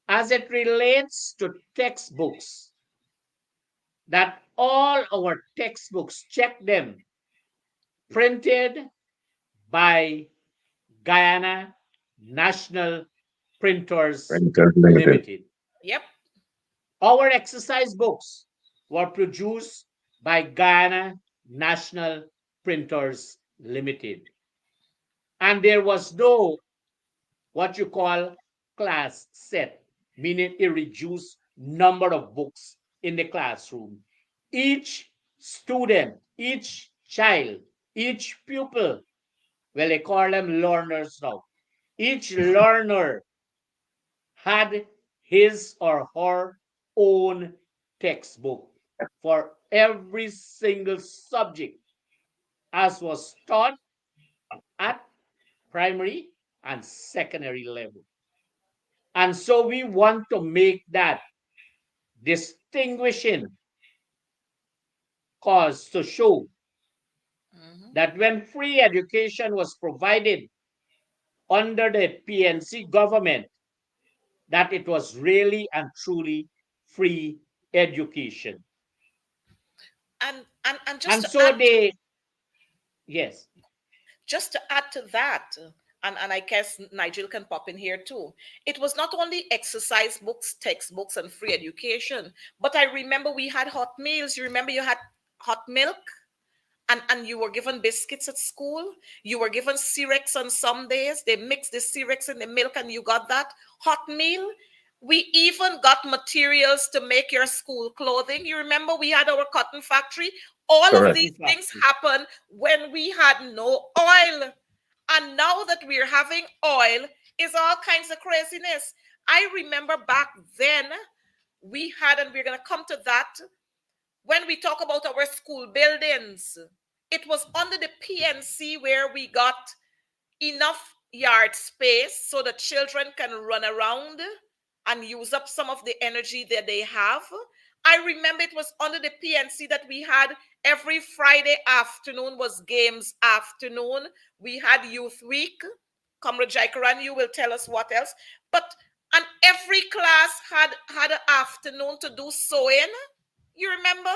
As it relates to textbooks, that all our textbooks, check them, printed by Guyana National Printers Limited. Yep. Our exercise books were produced by Guyana National Printers Limited. And there was no what you call class set, meaning a reduced number of books in the classroom. Each student, each child, each pupil, well, they call them learners now. Each learner had his or her own textbook for every single subject, as was taught at primary and secondary level. And so we want to make that distinguishing cause to show Mhm. that when free education was provided under the PNC government, that it was really and truly free education. And And so they, yes, just to add to that, and I guess Nigel can pop in here too. It was not only exercise books, textbooks, and free education, but I remember we had hot meals. You remember you had hot milk? And you were given biscuits at school. You were given Cerex on some days. They mixed the Cerex in the milk and you got that hot meal. We even got materials to make your school clothing. You remember we had our cotton factory. All of Correct. these things happened when we had no oil. And now that we're having oil, is all kinds of craziness. I remember back then we had, and we're going to come to that, when we talk about our school buildings, it was under the PNC where we got enough yard space so the children can run around and use up some of the energy that they have. I remember it was under the PNC that we had every Friday afternoon was games afternoon. We had youth week. Comrade Jaikaran, you will tell us what else. But and every class had an afternoon to do sewing. You remember?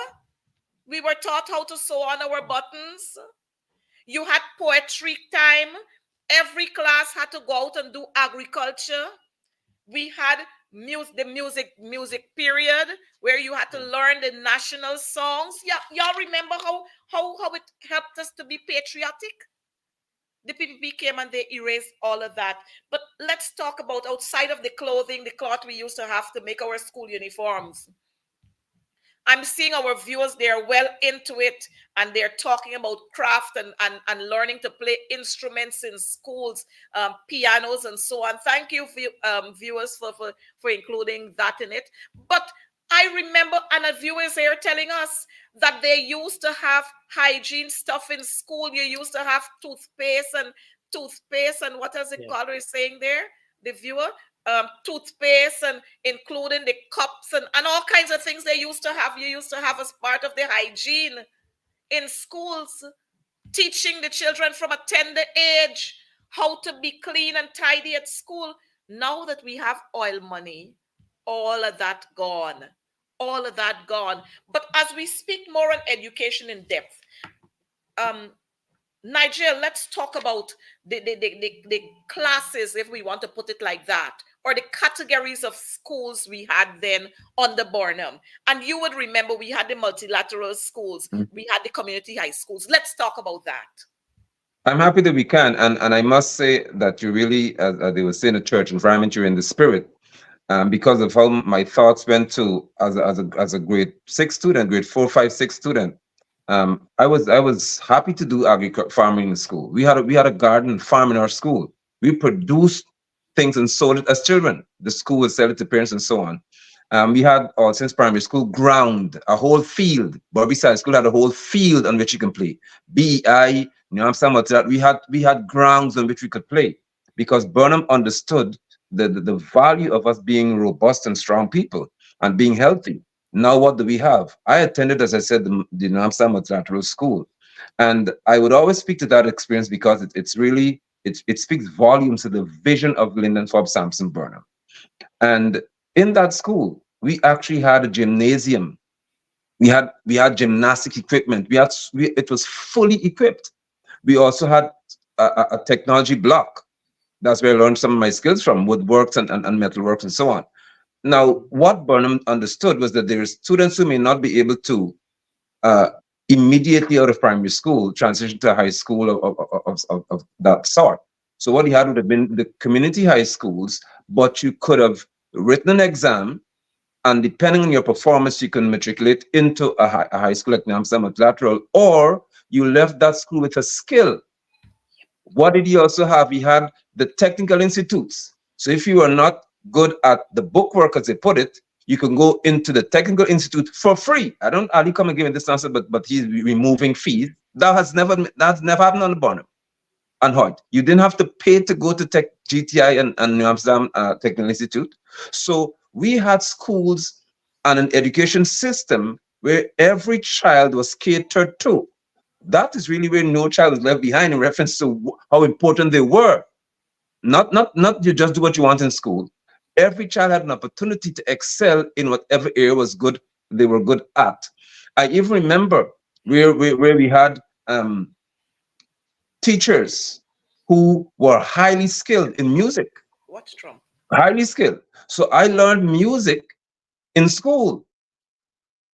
We were taught how to sew on our buttons. You had poetry time. Every class had to go out and do agriculture. We had the music period where you had to learn the national songs. Yeah, y'all remember how it helped us to be patriotic? The PPP came and they erased all of that. But let's talk about outside of the clothing, the cloth we used to have to make our school uniforms. I'm seeing our viewers, they're well into it and they're talking about craft and learning to play instruments in schools, pianos and so on. Thank you, viewers, for including that in it. But I remember, and a viewer is here telling us that they used to have hygiene stuff in school. You used to have toothpaste and what does it yes, call? Are saying there, the viewer? Toothpaste and including the cups and all kinds of things they used to have. You used to have as part of the hygiene in schools, teaching the children from a tender age how to be clean and tidy at school. Now that we have oil money, all of that gone. All of that gone. But as we speak more on education in depth, um, Nigel, let's talk about the classes, if we want to put it like that, or the categories of schools we had then under Burnham. And you would remember we had the multilateral schools, we had the community high schools. Let's talk about that. I'm happy that we can, and I must say that you really, as they would say in the church environment, you're in the spirit, because of how my thoughts went to as a grade 6 student, grade 4, 5, 6 student. I was happy to do agriculture farming in school. We had a garden farm in our school. We produced things and sold it as children. The school would sell it to parents and so on. We had all since primary school ground, a whole field. Bobby Side School had a whole field on which you can play. BI, you know, some of that. We had grounds on which we could play because Burnham understood the value of us being robust and strong people and being healthy. Now, what do we have? I attended, as I said, the Namsa Multilateral School. And I would always speak to that experience because it speaks volumes to the vision of Lyndon Forbes Sampson Burnham. And in that school, we actually had a gymnasium. We had gymnastic equipment. It was fully equipped. We also had a technology block. That's where I learned some of my skills from woodworks and metalworks and so on. Now, what Burnham understood was that there are students who may not be able to uh, immediately out of primary school transition to high school of that sort. So what he had would have been the community high schools, but you could have written an exam, and depending on your performance, you can matriculate into a high school like Namsa Multilateral, or you left that school with a skill. What did he also have? He had the technical institutes. So if you are not good at the bookwork, as they put it, you can go into the technical institute for free. I don't Ali come and give me this answer, but he's removing fees. That's never happened on the Burnham. and Hoyt. You didn't have to pay to go to Tech GTI and New Amsterdam Technical Institute. So we had schools and an education system where every child was catered to. That is really where no child was left behind in reference to how important they were. Not you just do what you want in school. Every child had an opportunity to excel in whatever area was good they were good at. I even remember where we had teachers who were highly skilled in music, What's Trump? highly skilled. So I learned music in school.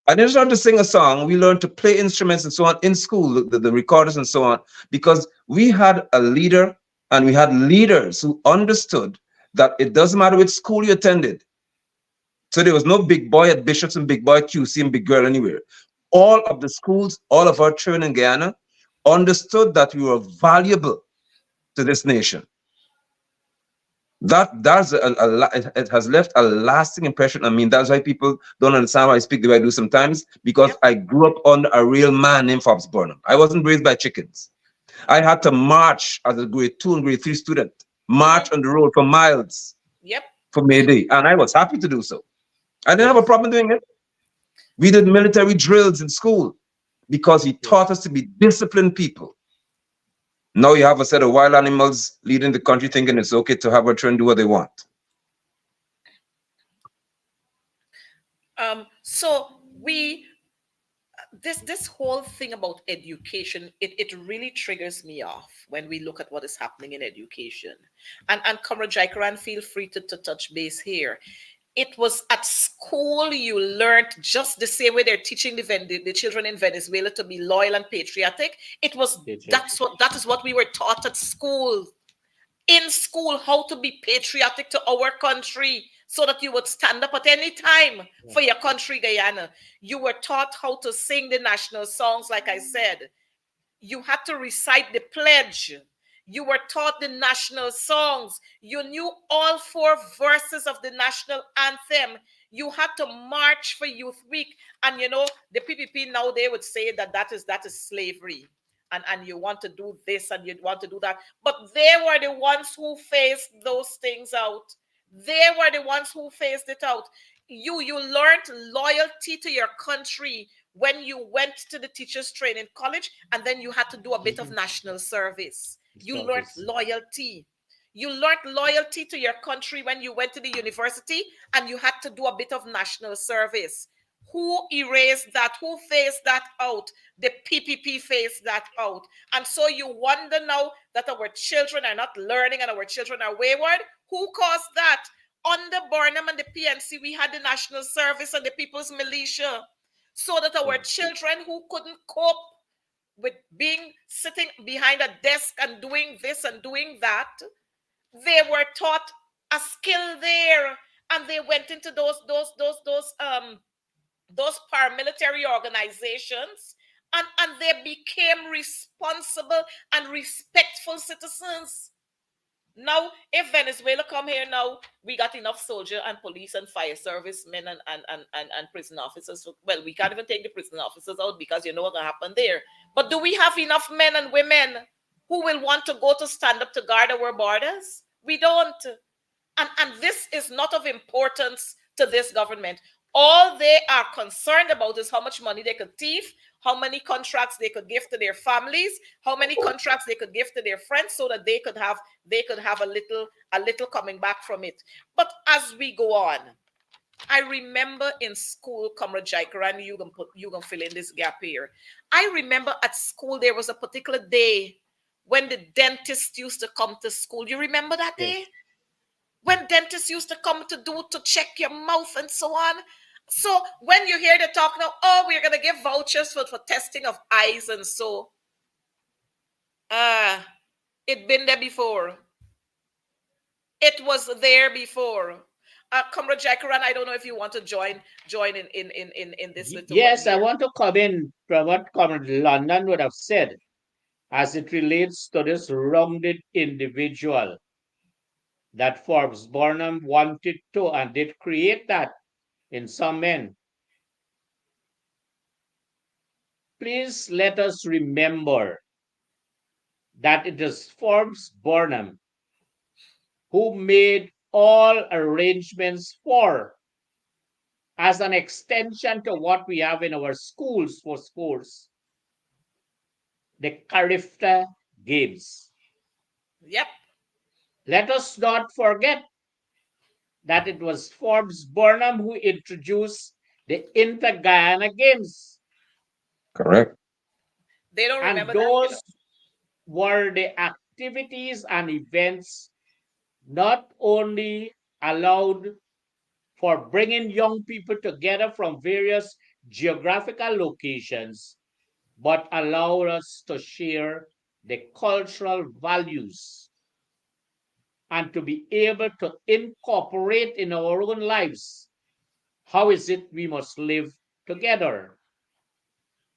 I didn't learn to sing a song. We learned to play instruments and so on in school, the recorders and so on, because we had a leader and we had leaders who understood that it doesn't matter which school you attended. So there was no big boy at Bishops and big boy at QC and big girl anywhere. All of the schools, all of our children in Guyana understood that we were valuable to this nation. That's it has left a lasting impression. I mean, that's why people don't understand why I speak the way I do sometimes, because Yep. I grew up under a real man named Fobbs Burnham. I wasn't raised by chickens. I had to march as a grade 2 and grade 3 student, march on the road for miles Yep. for May Day, and I was happy to do so. I didn't have a Yes. problem doing it. We did military drills in school because he taught Yes. us to be disciplined people. Now you have a set of wild animals leading the country thinking it's okay to have our children do what they want. So we this whole thing about education, it really triggers me off when we look at what is happening in education. And Comrade Jaikaran, feel free to touch base here. It was at school you learned, just the same way they're teaching the children in Venezuela to be loyal and patriotic. It was Patriotic. that is what we were taught at school. In school, how to be patriotic to our country so that you would stand up at any time Yeah. for your country, Guyana. You were taught how to sing the national songs, like I said. You had to recite the pledge. You were taught the national songs. You knew all four verses of the national anthem. You had to march for Youth Week. And you know, the PPP now, they would say that is slavery. And you want to do this and you want to do that. But they were the ones who faced those things out. They were the ones who faced it out. You learned loyalty to your country when you went to the teachers training college, and then you had to do a bit of Mhm. national service. You learned Service. loyalty. You learned loyalty to your country when you went to the university, and you had to do a bit of national service. Who erased that? Who phased that out? The PPP phased that out. And so you wonder now that our children are not learning and our children are wayward. Who caused that? Under Burnham and the PNC, we had the National Service and the People's Militia, so that our Yes. children who couldn't cope with being sitting behind a desk and doing this and doing that, they were taught a skill there, and they went into those paramilitary organizations, and they became responsible and respectful citizens. Now, if Venezuela come here now, we got enough soldier and police and fire service men and prison officers. Well, we can't even take the prison officers out because you know what's gonna happen there. But do we have enough men and women who will want to go to stand up to guard our borders? We don't. And this is not of importance to this government. All they are concerned about is how much money they could thief, how many contracts they could give to their families, how many contracts they could give to their friends, so that they could have a little coming back from it. But as we go on, I remember in school, Comrade Jaikaran, you gonna fill in this gap here. I remember at school there was a particular day when the dentist used to come to school. You remember that day? Yes. When dentists used to come to check your mouth and so on. So when you hear the talk now, oh, we're gonna give vouchers for testing of eyes and so, uh it been there before. It was there before. Comrade Jackaran, I don't know if you want to join in this little one Yes, I here. want to come in from what Comrade London would have said as it relates to this rounded individual that Forbes Burnham wanted to and did create that in some men. Please let us remember that it is Forbes Burnham who made all arrangements for, as an extension to what we have in our schools for sports, the Carifta Games. Yep. Let us not forget that it was Forbes Burnham who introduced the Inter Guyana Games. Correct. They don't And remember that. those were the activities and events not only allowed for bringing young people together from various geographical locations, but allow us to share the cultural values and to be able to incorporate in our own lives how is it we must live together.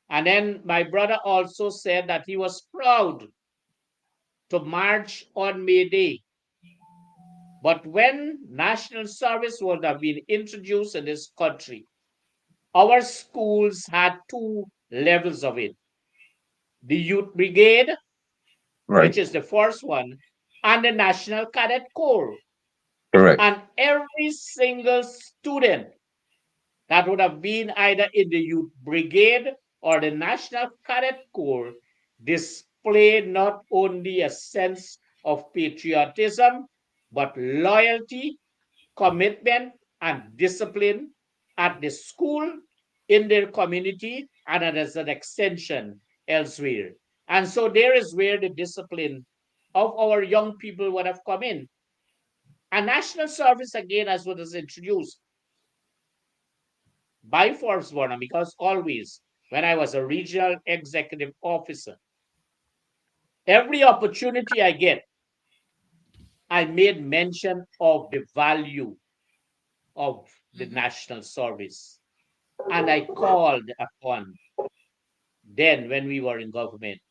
And then my brother also said that he was proud to march on May Day. But when national service would have been introduced in this country, our schools had two levels of it: the youth brigade, Right. which is the first one, and the National Cadet Corps. Correct. And every single student that would have been either in the youth brigade or the National Cadet Corps displayed not only a sense of patriotism, but loyalty, commitment, and discipline at the school, in their community, and as an extension elsewhere. And so there is where the discipline of our young people would have come in. And national service, again, as what is introduced by Forbes Warner, because always when I was a regional executive officer, every opportunity I get, I made mention of the value of the Mhm. national service. And I called upon then when we were in government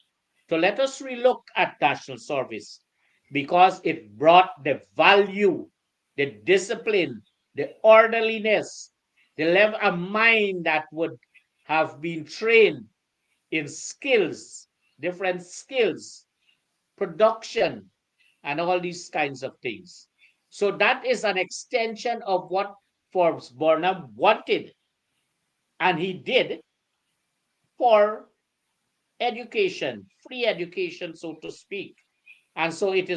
to let us relook at national service because it brought the value, the discipline, the orderliness, the level of mind that would have been trained in skills, different skills, production, and all these kinds of things. So that is an extension of what Forbes Burnham wanted, and he did for education, free education, so to speak. And so it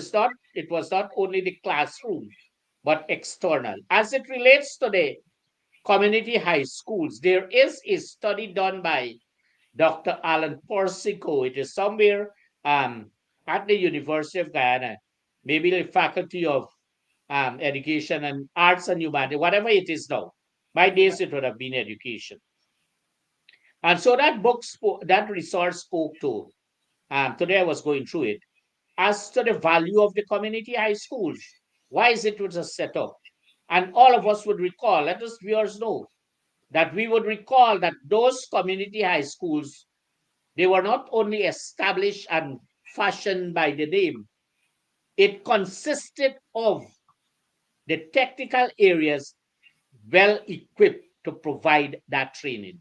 was not only the classroom, but external. As it relates to the community high schools, there is a study done by Dr. Alan Porsico. It is somewhere at the University of Guyana, maybe the Faculty of Education and Arts and Humanity, whatever it is now. My days it would have been education. And so that resource spoke to, today I was going through it, as to the value of the community high schools. Why is it was a setup? And all of us would recall, let us viewers know, that we would recall that those community high schools, they were not only established and fashioned by the name, it consisted of the technical areas well equipped to provide that training.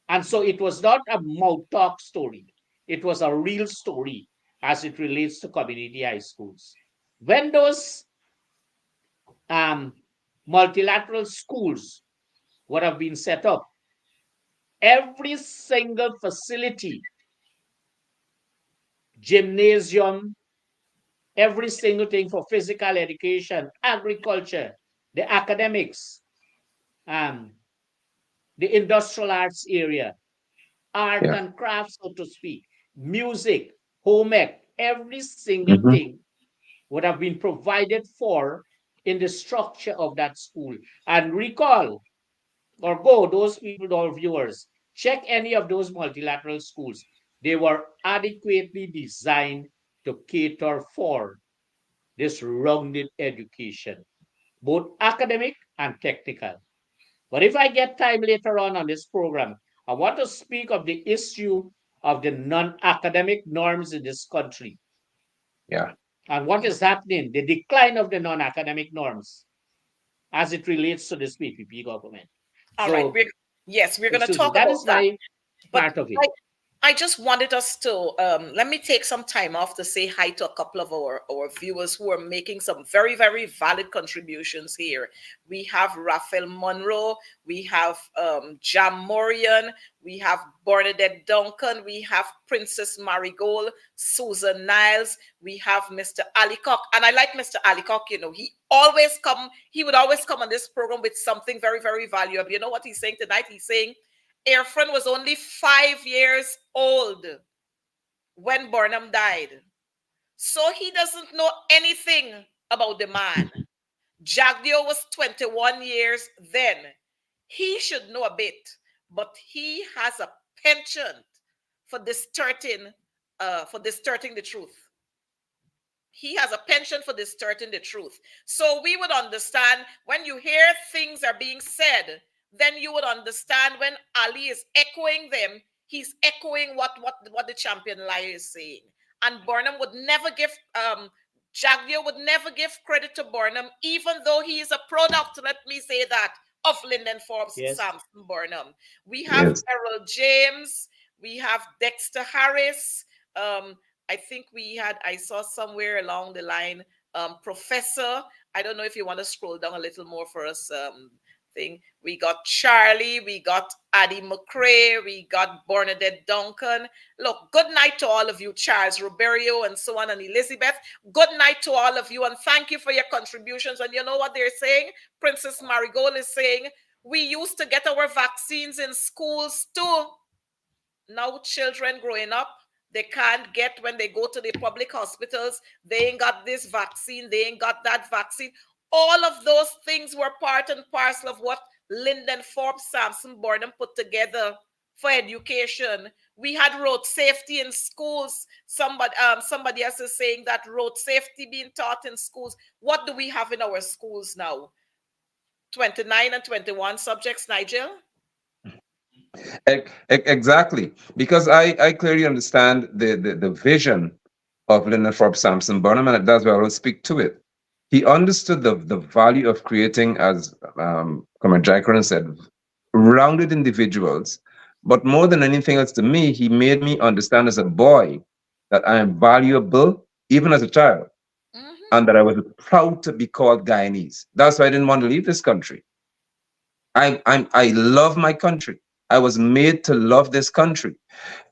And so it was not a mouth talk story, it was a real story as it relates to community high schools. When those um, multilateral schools would have been set up, every single facility, gymnasium, every single thing for physical education, agriculture, the academics, um, the industrial arts area, art Yeah. and crafts, so to speak, music, home ec, every single Hmm. thing would have been provided for in the structure of that school. And recall or go, those people, or viewers, check any of those multilateral schools. They were adequately designed to cater for this rounded education, both academic and technical. But if I get time later on this program, I want to speak of the issue of the non-academic norms in this country Yeah. and what is happening, the decline of the non-academic norms as it relates to this PPP government. All right. So, Yes, we're going to excuse me, talk that about is that. my But part of it. I, I just wanted us to let me take some time off to say hi to a couple of our viewers who are making some very, very valid contributions here. We have Raphael Monroe, we have Jam Morian, we have Bernadette Duncan, we have Princess Marigold, Susan Niles, we have Mr. Alicock. And I like Mr. Alicock, you know, he would always come on this program with something very, very valuable. You know what he's saying tonight? He's saying Airfront was only 5 years old when Burnham died. So he doesn't know anything about the man. Jagdio was 21 years then. He should know a bit, but he has a penchant for distorting the truth. He has a penchant for distorting the truth. So we would understand when you hear things are being said, then you would understand when Ali is echoing them, he's echoing what the champion liar is saying. And Burnham would never give Jagdio would never give credit to Burnham, even though he is a product, let me say that, of Lyndon Forbes, Yes. Samson Burnham. We have Yes. Errol James, we have Dexter Harris. I think I saw somewhere along the line, Professor. I don't know if you want to scroll down a little more for us. Thing. We got Charlie, we got Addie McCrae, we got Bernadette Duncan. Look, good night to all of you, Charles Roberio and so on, and Elizabeth. Good night to all of you, and thank you for your contributions. And you know what they're saying? Princess Marigold is saying, we used to get our vaccines in schools too. Now children growing up, they can't get, when they go to the public hospitals, they ain't got this vaccine, they ain't got that vaccine. All of those things were part and parcel of what Lyndon Forbes, Samson Burnham put together for education. We had road safety in schools. Somebody else is saying that road safety being taught in schools. What do we have in our schools now? 29 and 21 subjects, Nigel? Exactly, because I clearly understand the vision of Lyndon Forbes Sampson Burnham, and that's why I will speak to it. He understood the value of creating, as Comrade Jaikaran said, rounded individuals. But more than anything else, to me, he made me understand as a boy that I am valuable, even as a child, and that I was proud to be called Guyanese. That's why I didn't want to leave this country. I love my country. I was made to love this country.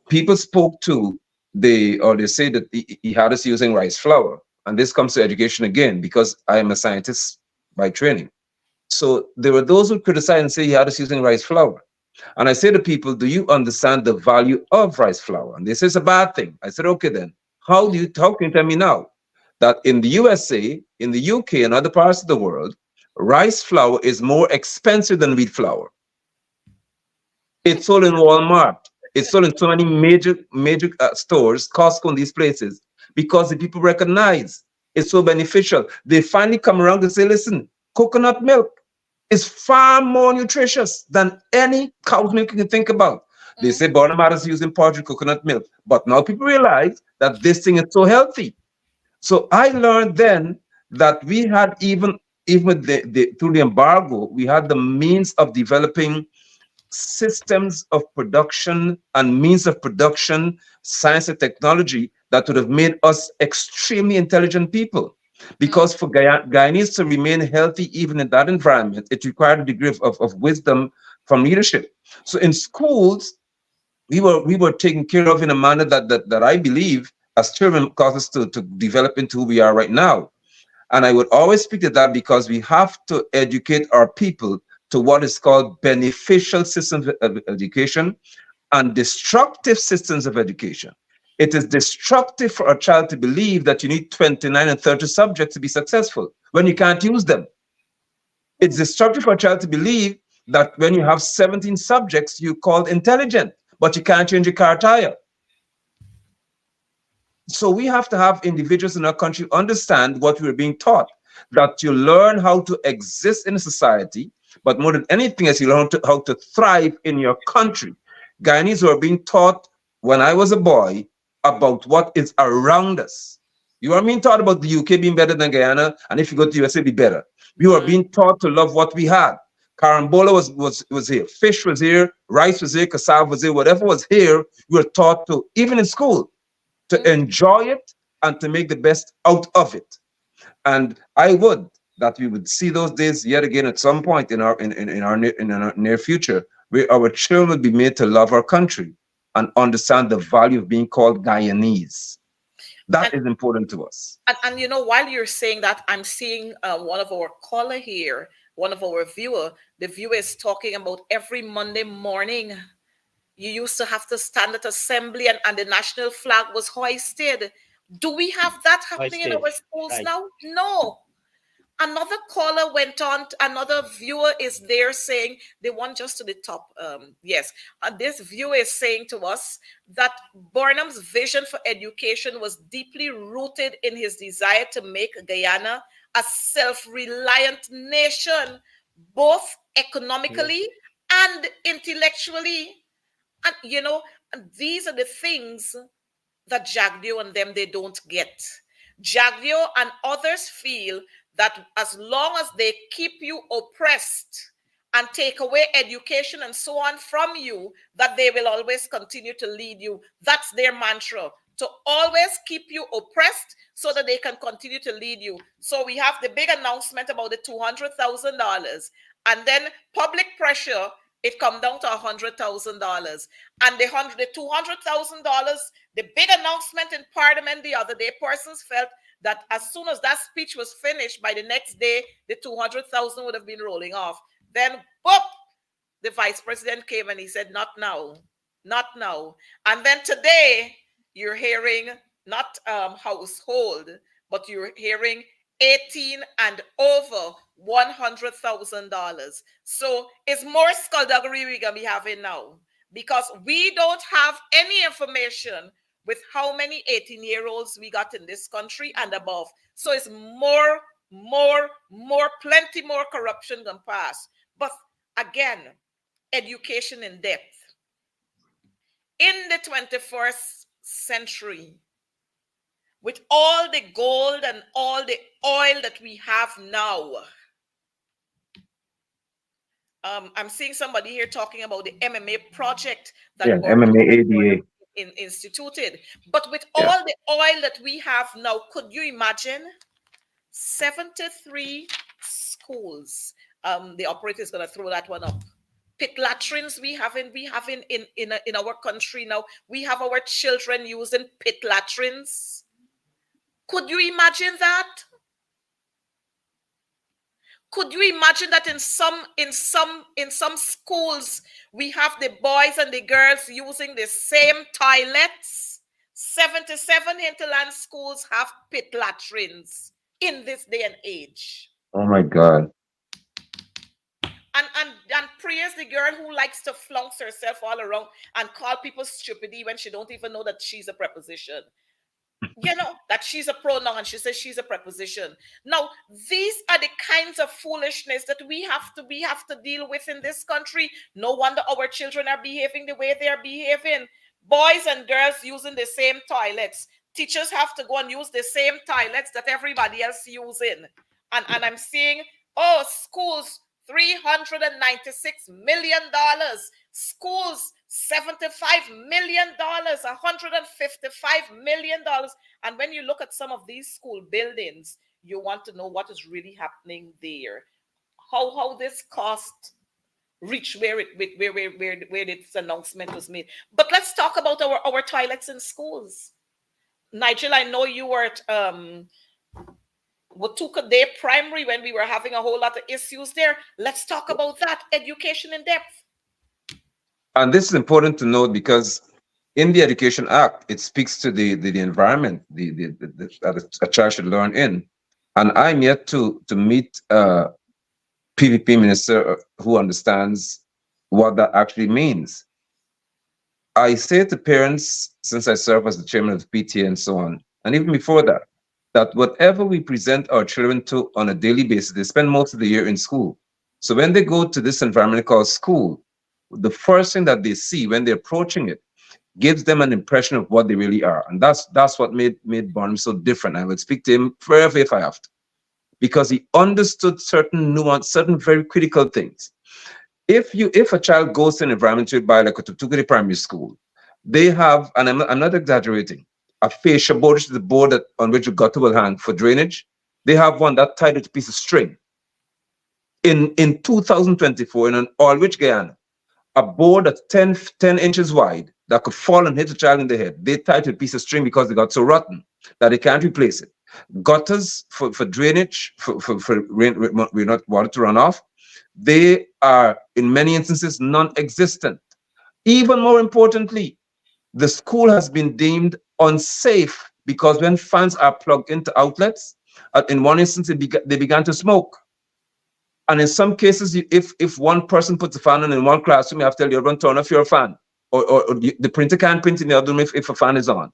People spoke to they say that he had us using rice flour. And this comes to education again, because I am a scientist by training. So there were those who criticize and say he had us using rice flour. And I say to people, do you understand the value of rice flour? And they say it's a bad thing. I said, okay, then how can you tell me now that in the USA, in the UK, and other parts of the world, rice flour is more expensive than wheat flour? It's sold in Walmart. It's sold in so many major stores, Costco, and these places, because the people recognize it's so beneficial. They finally come around to say, listen, coconut milk is far more nutritious than any cow's milk you can think about. They say Burnham is using powdered coconut milk, but now people realize that this thing is so healthy. So I learned then that we had even with through the embargo, we had the means of developing systems of production and means of production, science and technology that would have made us extremely intelligent people. Because for Guyanese to remain healthy even in that environment, it required a degree of wisdom from leadership. So in schools, we were taken care of in a manner that I believe as children caused us to develop into who we are right now. And I would always speak to that, because we have to educate our people to what is called beneficial systems of education and destructive systems of education. It is destructive for a child to believe that you need 29 and 30 subjects to be successful when you can't use them. It's destructive for a child to believe that when you have 17 subjects, you're called intelligent, but you can't change your car tire. So we have to have individuals in our country understand what we're being taught, that you learn how to exist in a society, but more than anything else, you learn how to thrive in your country. Guyanese were being taught when I was a boy about what is around us. You are being taught about the UK being better than Guyana, and if you go to USA, be better. We were being taught to love what we had. Carambola was here. Fish was here. Rice was here. Cassava was here. Whatever was here, we were taught to, even in school, to Mm. enjoy it and to make the best out of it. And I would that we would see those days yet again at some point in our near future, where our children would be made to love our country and understand the value of being called Guyanese. That And, is important to us. and you know, while you're saying that, I'm seeing one of our caller here, one of our viewer. The viewer is talking about every Monday morning. You used to have to stand at assembly and the national flag was hoisted. Do we have that happening in Hoisted. our schools Right. now? No. Another caller went on, another viewer is there saying they want just to the top. Yes, this viewer is saying to us that Burnham's vision for education was deeply rooted in his desire to make Guyana a self-reliant nation, both Yes. economically and intellectually. And you know, and these are the things that Jagdio and them they don't get. Jagdio and others feel that as long as they keep you oppressed and take away education and so on from you, that they will always continue to lead you. That's their mantra, to always keep you oppressed so that they can continue to lead you. So we have the big announcement about the $200,000, and then public pressure, it come down to $100,000. And the $200,000, the big announcement in Parliament the other day, persons felt that as soon as that speech was finished, by the next day, the 200,000 would have been rolling off. Then, boop, the vice president came and he said, not now, not now. And then today, you're hearing not household, but you're hearing 18 and over $100,000. So it's more skullduggery we're gonna be having now, because we don't have any information with how many 18-year-olds we got in this country and above. So it's plenty more corruption gonna pass. But again, education in depth. In the 21st century, with all the gold and all the oil that we have now, I'm seeing somebody here talking about the MMA project Yeah, that MMA, ADA. instituted. But with Yeah. all the oil that we have now, could you imagine 73 schools? The operator is going to throw that one up. Pit latrines we have in our country now. We have our children using pit latrines. Could you imagine that? Could you imagine that in some schools we have the boys and the girls using the same toilets? 77 hinterland schools have pit latrines in this day and age. Oh my God. And Priya's the girl who likes to flounce herself all around and call people stupidity when she don't even know that she's a preposition. You know, that she's a pronoun and she says she's a preposition. Now, these are the kinds of foolishness that we have to deal with in this country. No wonder our children are behaving the way they are behaving. Boys and girls using the same toilets. Teachers have to go and use the same toilets that everybody else using. And I'm seeing, oh, schools, $396 million. Schools, $75 million, $155 million. And when you look at some of these school buildings, you want to know what is really happening there. How this cost reach where this announcement was made. But let's talk about our toilets in schools. Nigel, I know you were at Watuka Day Primary when we were having a whole lot of issues there. Let's talk about that. Education in depth. And this is important to note because in the Education Act, it speaks to the environment that a child should learn in. And I'm yet to meet a PVP minister who understands what that actually means. I say to parents, since I serve as the chairman of the PTA and so on, and even before that, that whatever we present our children to on a daily basis, they spend most of the year in school. So when they go to this environment called school, the first thing that they see when they're approaching it gives them an impression of what they really are. And that's what made Barnum so different. I would speak to him forever if I have to. because he understood certain nuance, certain very critical things. If a child goes to an environment by like a Tutukuri primary school, they have, and I'm not exaggerating, a fascia board, which is the board that, on which a gutter will hang for drainage. They have one that tied with a piece of string. In 2024, in an Aldrich, Guyana, a board that's 10 inches wide that could fall and hit a child in the head. They tied to a piece of string because they got so rotten that they can't replace it. Gutters for drainage, for rain, not water to run off, they are in many instances non-existent. Even more importantly, the school has been deemed unsafe because when fans are plugged into outlets, in one instance they began to smoke. And in some cases, if one person puts a fan on in one classroom, you have to tell everyone turn off your fan, or the printer can't print in the other room if a fan is on.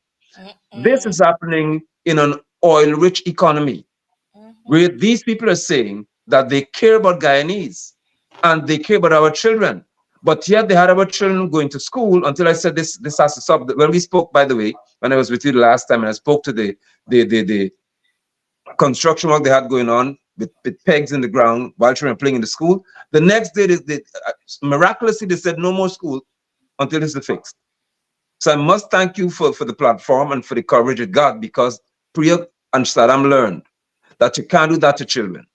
This Mm-mm. is happening in an oil-rich economy where Mm-hmm. these people are saying that they care about Guyanese and they care about our children. But yet they had our children going to school until I said this has to stop. When we spoke, by the way, when I was with you the last time and I spoke to the construction work they had going on with pegs in the ground while children playing in the school. The next day, miraculously, they said no more school until this is fixed. So I must thank you for the platform and for the coverage it got, because Priya and Saddam learned that you can't do that to children.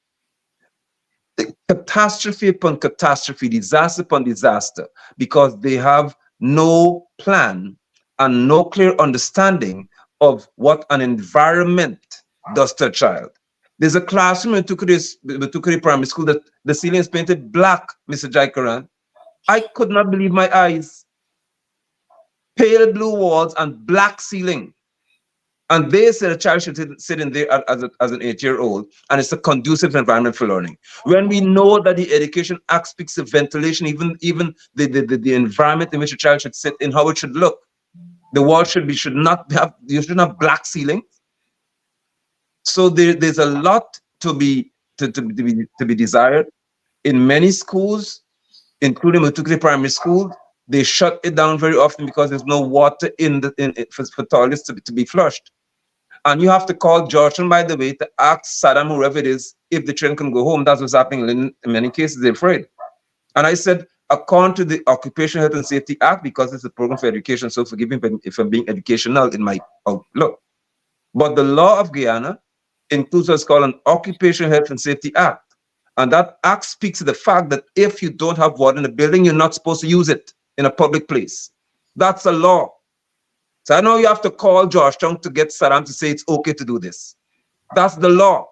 The catastrophe upon catastrophe, disaster upon disaster, because they have no plan and no clear understanding of what an environment does to a child. There's a classroom in Tukuri Primary School that the ceiling is painted black, Mr. Jaikaran. I could not believe my eyes. Pale blue walls and black ceiling. And they said a child should sit in there as an 8-year-old, and it's a conducive environment for learning. When we know that the Education Act speaks of ventilation, even the environment in which a child should sit in, how it should look. The wall should not have, you shouldn't have black ceiling. So there's a lot to be desired. In many schools, including Matukri Primary School, they shut it down very often because there's no water for toilets to be flushed. And you have to call Georgetown, by the way, to ask Saddam, whoever it is, if the children can go home. That's what's happening in many cases. They're afraid. And I said, according to the Occupational Health and Safety Act, because it's a program for education, so forgive me if I'm being educational in my outlook. But the law of Guyana includes what's called an Occupational Health and Safety Act. And that act speaks to the fact that if you don't have water in the building, you're not supposed to use it in a public place. That's a law. So I know you have to call Georgetown to get Saddam to say it's okay to do this. That's the law.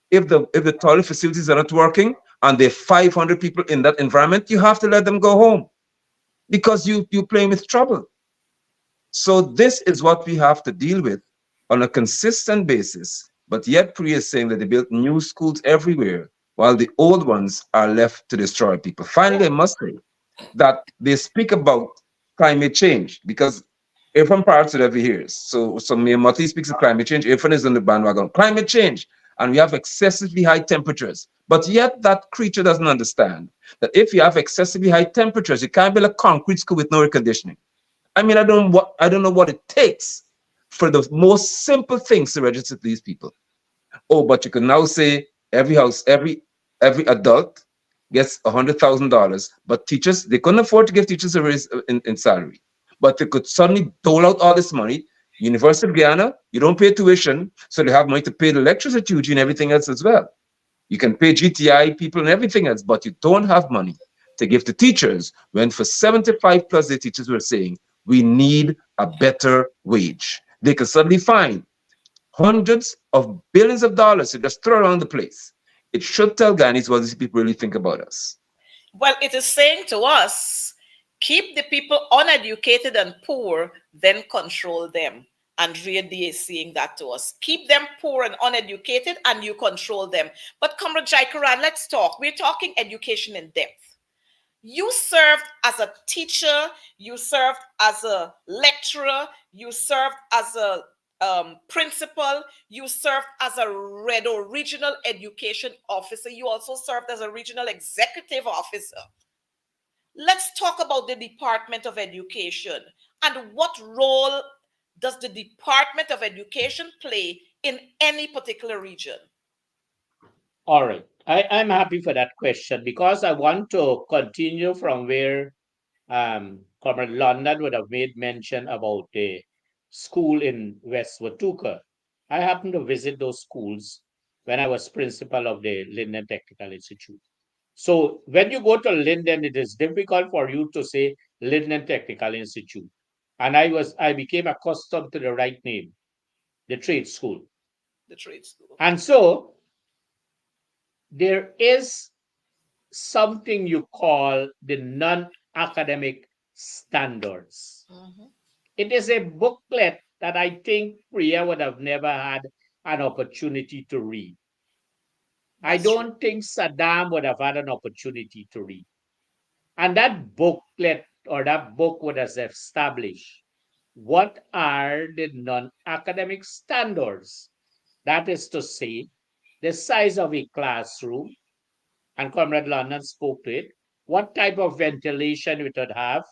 If the toilet facilities are not working and there are 500 people in that environment, you have to let them go home because you're playing with trouble. So this is what we have to deal with on a consistent basis. But yet Priya is saying that they built new schools everywhere while the old ones are left to destroy people. Finally, I must say that they speak about climate change because Irfan parts it every year. So Mayor Motley speaks of climate change. Irfan is on the bandwagon. Climate change. And we have excessively high temperatures. But yet that creature doesn't understand that if you have excessively high temperatures, you can't build a concrete school with no air conditioning. I mean, I don't know what it takes for the most simple things to register these people. Oh, but you can now say every house, every adult gets $100,000, but teachers, they couldn't afford to give teachers a raise in salary. But they could suddenly dole out all this money. University of Guyana, you don't pay tuition, so they have money to pay the lecturers at UG and everything else as well. You can pay GTI people and everything else, but you don't have money to give to teachers when for 75 plus the teachers were saying, we need a better wage. They could suddenly find hundreds of billions of dollars to just throw around the place. It should tell Ghanaians what these people really think about us. Well, it is saying to us, keep the people uneducated and poor, then control them. And really is saying that to us. Keep them poor and uneducated, and you control them. But Comrade Jaikaran, let's talk. We're talking education in depth. You served as a teacher, you served as a lecturer, you served as a principal, you served as a REDO, regional education officer, you also served as a regional executive officer. Let's talk about the Department of Education and what role does the Department of Education play in any particular region? All right. I'm happy for that question because I want to continue from where Comrade London would have made mention about the school in West Watuka. I happened to visit those schools when I was principal of the Linden Technical Institute. So when you go to Linden, it is difficult for you to say Linden Technical Institute. And I became accustomed to the right name, the trade school. The trade school. And so there is something you call the non-academic standards. Hmm. It is a booklet that I think Priya would have never had an opportunity to read. I That's true. don't think Saddam would have had an opportunity to read. And that booklet or that book would have established what are the non-academic standards. That is to say, the size of a classroom, and Comrade London spoke to it, what type of ventilation it would have.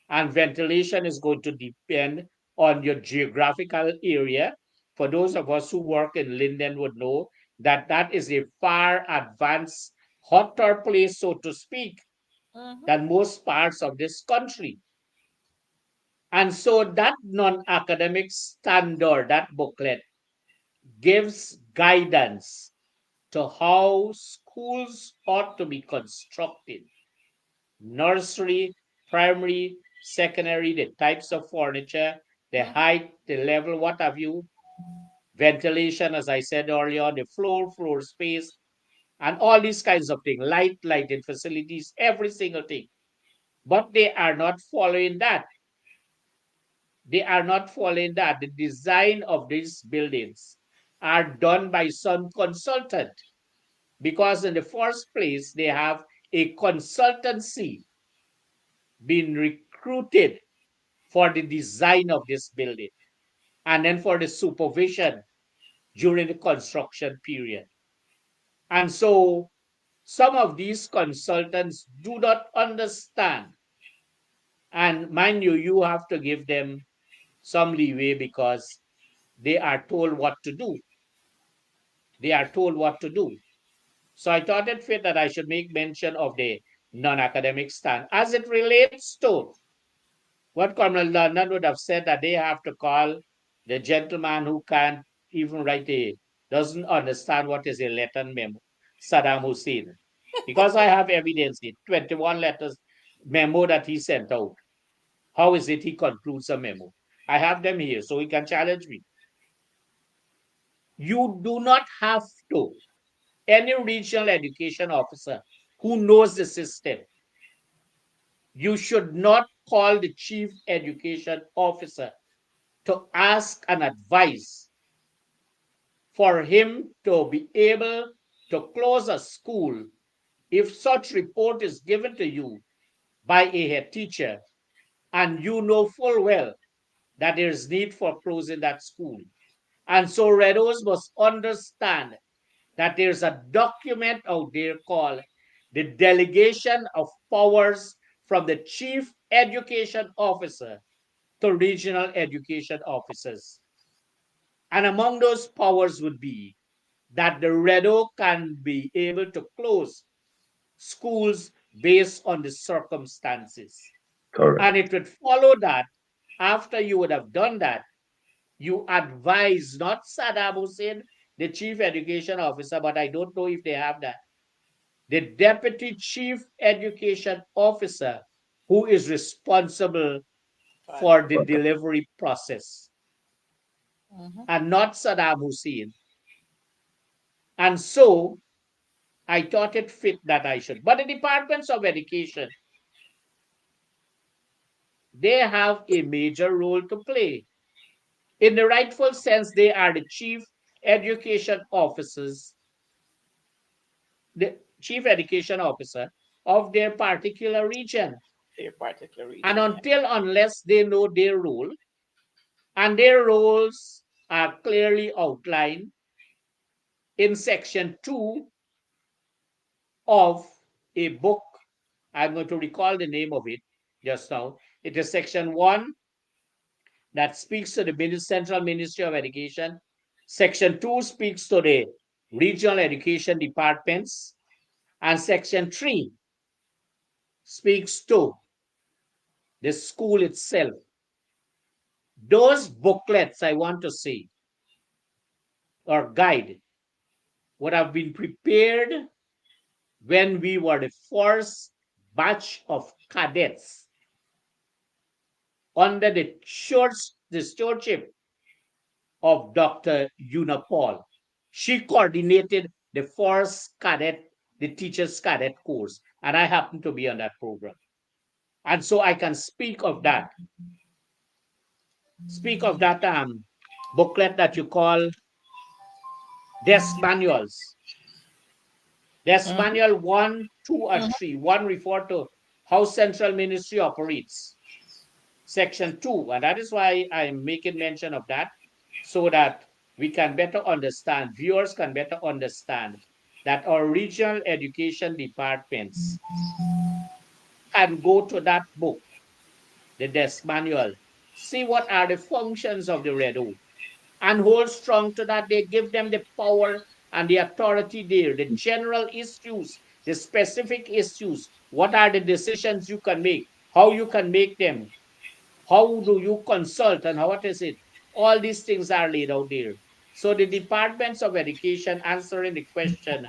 And ventilation is going to depend on your geographical area. For those of us who work in Linden would know that that is a far advanced, hotter place, so to speak, Hmm. than most parts of this country. And so that non-academic standard, that booklet, gives guidance to how schools ought to be constructed. Nursery, primary, secondary, the types of furniture, the Hmm. height, the level, what have you, ventilation, as I said earlier, the floor space, and all these kinds of things, lighting facilities, every single thing. But they are not following that. They are not following that. The design of these buildings are done by some consultant because in the first place, they have a consultancy being recruited for the design of this building and then for the supervision during the construction period. And so some of these consultants do not understand. And mind you, you have to give them some leeway because they are told what to do. They are told what to do. So I thought it fit that I should make mention of the non-academic stand as it relates to what Colonel London would have said that they have to call the gentleman who can't even doesn't understand what is a letter memo, Saddam Hussein. Because I have evidence, the 21 letters memo that he sent out. How is it he concludes a memo? I have them here, so he can challenge me. You do not have to. Any regional education officer who knows the system, you should not call the chief education officer to ask an advice for him to be able to close a school if such report is given to you by a head teacher and you know full well that there is need for closing that school. And so Redos must understand that there's a document out there called the Delegation of Powers from the Chief Education Officer to Regional Education Officers. And among those powers would be that the REDO can be able to close schools based on the circumstances. Correct. And it would follow that after you would have done that, you advise not Saddam Hussein, the chief education officer, but I don't know if they have that, the deputy chief education officer who is responsible Right. for the For that. delivery process Hmm. and not Saddam Hussein. And so I thought it fit that I should. But the departments of education, they have a major role to play. In the rightful sense, they are the chief education officers, the chief education officer of their particular region. Their particular And region, yeah. until unless they know their role, and their roles are clearly outlined in section 2 of a book, I'm going to recall the name of it just now. It is section 1 that speaks to the Central Ministry of Education. Section 2 speaks to the regional education departments, and Section 3 speaks to the school itself. Those booklets, I want to say, or guide, would have been prepared when we were the first batch of cadets under the stewardship of Dr. Una Paul. She coordinated the first cadet, the teacher's cadet course, and I happened to be on that program. And so I can speak of that. Speak of that booklet that you call desk manuals. Desk manual 1, 2, and 3. 1 refer to how Central Ministry operates. Section 2, and that is why I'm making mention of that, so that we can better understand, viewers can better understand that our regional education departments can go to that book, the desk manual, see what are the functions of the REDO, and hold strong to that. They give them the power and the authority there, the general issues, the specific issues, what are the decisions you can make, how you can make them, how do you consult, and what is it? All these things are laid out there. So the departments of education, answering the question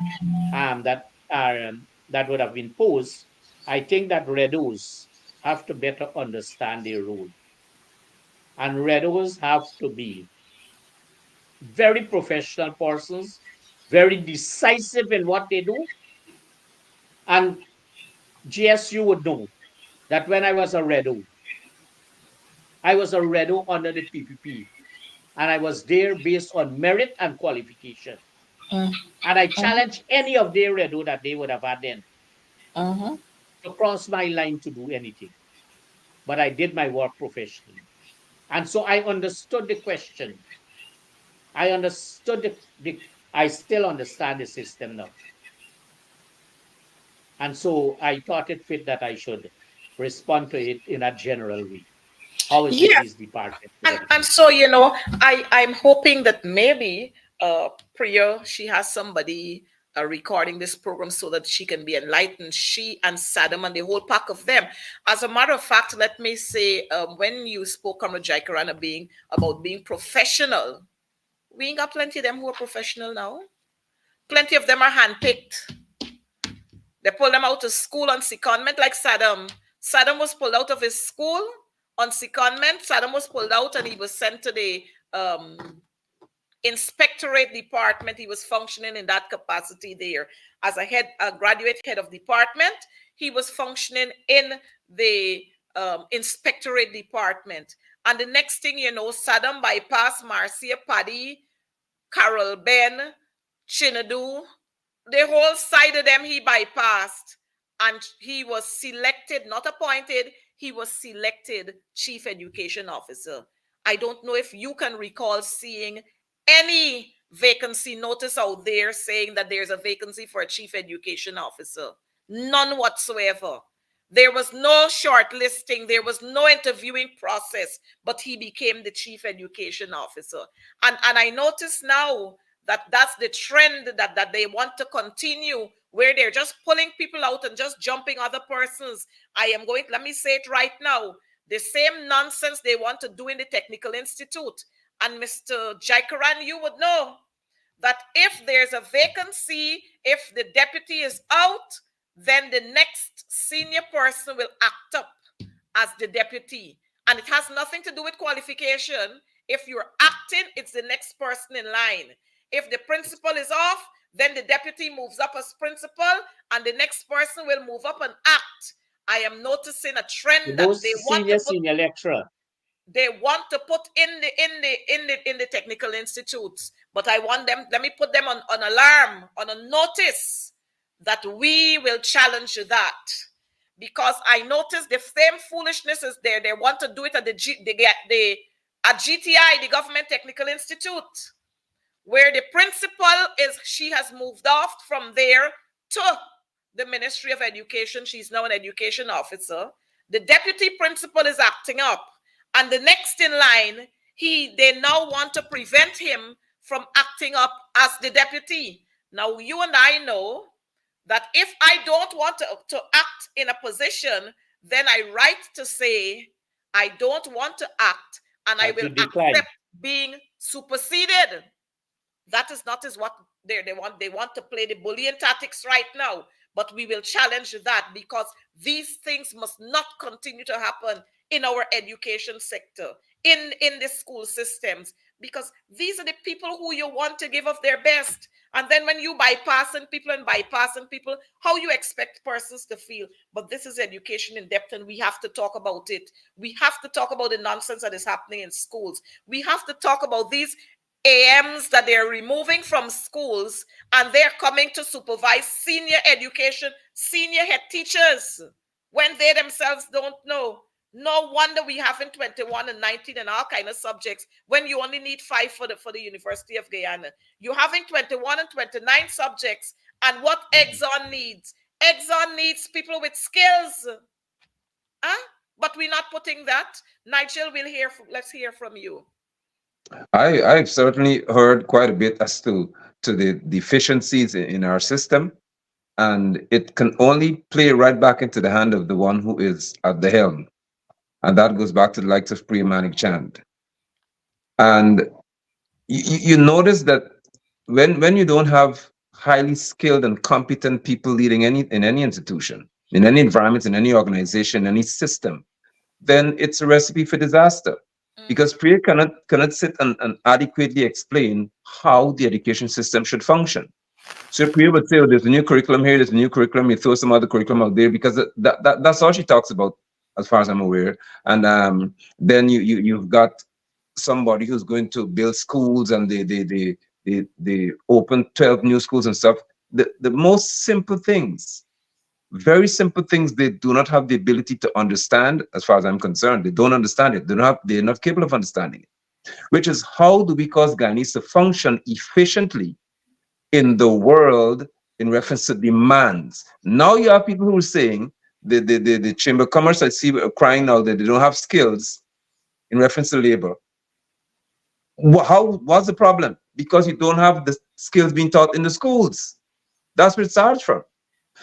that would have been posed, I think that REDOs have to better understand their role. And REDOs have to be very professional persons, very decisive in what they do. And GSU would know that when I was a REDO, I was a REDO under the PPP. And I was there based on merit and qualification. And I challenge any of their REDO that they would have had then to cross my line to do anything. But I did my work professionally. And so I understood the question. I understood I still understand the system now. And so I thought it fit that I should respond to it in a general way. How is Yeah, this department? and so I'm hoping that maybe Priya, she has somebody recording this program so that she can be enlightened. She and Saddam and the whole pack of them. As a matter of fact, let me say, when you spoke, Comrade Jaikarana, being about being professional, we ain't got plenty of them who are professional now. Plenty of them are handpicked. They pulled them out of school on secondment, like Saddam. Saddam was pulled out of his school on secondment. Saddam was pulled out and he was sent to the inspectorate department. He was functioning in that capacity there as a graduate head of department. He was functioning in the inspectorate department. And the next thing you know, Saddam bypassed Marcia Paddy, Carol Ben, Chinadu, the whole side of them he bypassed, and he was selected, not appointed, he was selected chief education officer. I don't know if you can recall seeing any vacancy notice out there saying that there's a vacancy for a chief education officer. None whatsoever. There was no shortlisting, there was no interviewing process, but he became the chief education officer. And I notice now that that's the trend that they want to continue, where they're just pulling people out and just jumping other persons. Let me say it right now, the same nonsense they want to do in the Technical Institute. And Mr. Jaikaran, you would know that if there's a vacancy, if the deputy is out, then the next senior person will act up as the deputy. And it has nothing to do with qualification. If you're acting, it's the next person in line. If the principal is off, then the deputy moves up as principal, and the next person will move up and act. I am noticing a trend that they want to put, senior lecturer. They want to put in the technical institutes, but I want them. Let me put them on alarm, on a notice that we will challenge that, because I noticed the same foolishness is there. They want to do it at at GTI, the Government Technical Institute, where the principal she has moved off from there to the Ministry of Education. She's now an education officer. The deputy principal is acting up, and the next in line, they now want to prevent him from acting up as the deputy. Now, you and I know that if I don't want to act in a position, then I write to say, I don't want to act, and I will To decline. accept being superseded. That is not is what they want to play the bullying tactics right now, but we will challenge that, because these things must not continue to happen in our education sector, in the school systems, because these are the people who you want to give of their best. And then when you bypassing people, how you expect persons to feel? But this is education in depth, and we have to talk about it. We have to talk about the nonsense that is happening in schools. We have to talk about these AMs that they're removing from schools, and they're coming to supervise senior education, senior head teachers, when they themselves don't know. No wonder we have in 21 and 19 and all kind of subjects when you only need 5 for the University of Guyana. You're having 21 and 29 subjects. And what Exxon needs? Exxon needs people with skills. Huh? But we're not putting that. Nigel, let's hear from you. I've certainly heard quite a bit as to the deficiencies in our system, and it can only play right back into the hand of the one who is at the helm, and that goes back to the likes of Priya Manik Chand. And you notice that when you don't have highly skilled and competent people leading any institution, in any environment, in any organization, any system, then it's a recipe for disaster. Because Priya cannot sit and adequately explain how the education system should function. So Priya would say, oh, there's a new curriculum here, there's a new curriculum, you throw some other curriculum out there, because that's all she talks about, as far as I'm aware. And then you've got somebody who's going to build schools, and they open 12 new schools and stuff. The most simple things, very simple things, they do not have the ability to understand. As far as I'm concerned, they don't understand it. They're not capable of understanding it. Which is, how do we cause Guyanese to function efficiently in the world in reference to demands? Now you have people who are saying, the Chamber of Commerce, I see, crying now that they don't have skills in reference to labor. What's the problem? Because you don't have the skills being taught in the schools. That's where it starts from.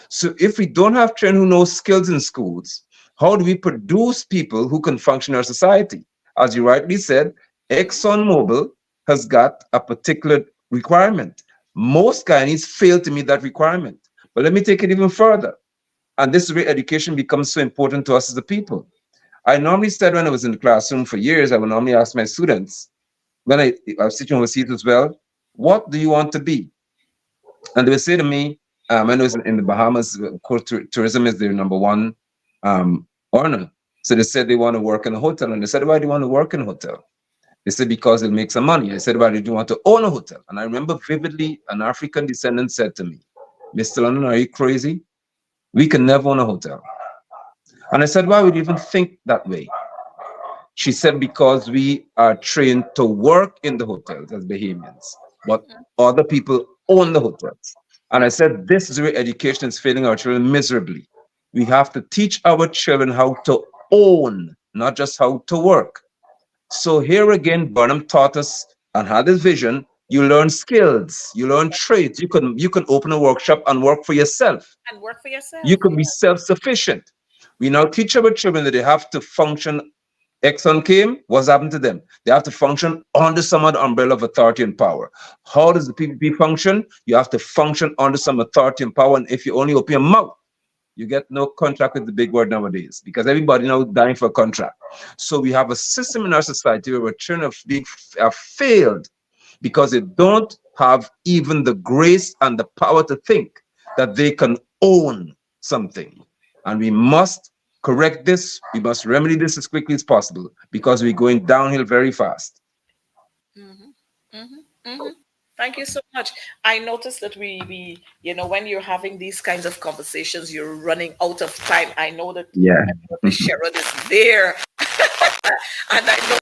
So if we don't have children who know skills in schools, how do we produce people who can function in our society? As you rightly said, ExxonMobil has got a particular requirement. Most Guyanese fail to meet that requirement. But let me take it even further. And this is where education becomes so important to us as a people. I normally said, when I was in the classroom for years, I would normally ask my students, when I was teaching overseas as well, what do you want to be? And they would say to me, when I was in the Bahamas, of course, tourism is their number one earner. So they said they want to work in a hotel. And they said, why do you want to work in a hotel? They said, because it'll make some money. I said, why do you want to own a hotel? And I remember vividly, an African descendant said to me, Mr. London, are you crazy? We can never own a hotel. And I said, why would you even think that way? She said, because we are trained to work in the hotels as Bahamians, but other people own the hotels. And I said, this is where education is failing our children miserably. We have to teach our children how to own, not just how to work. So here again, Burnham taught us and had this vision. You learn skills, you learn trades. You can open a workshop and work for yourself. And work for yourself. You can be self-sufficient. We now teach our children that they have to function. Exxon came, what's happened to them? They have to function under some other umbrella of authority and power. How does the PPP function? You have to function under some authority and power. And if you only open your mouth, you get no contract with the big word nowadays, because everybody now dying for a contract. So we have a system in our society where we're trying to have failed because they don't have even the grace and the power to think that they can own something. And we must correct this. We must remedy this as quickly as possible, because we're going downhill very fast. Thank you so much. I noticed that we when you're having these kinds of conversations, you're running out of time. I know that Yeah. Sharon is there, and I know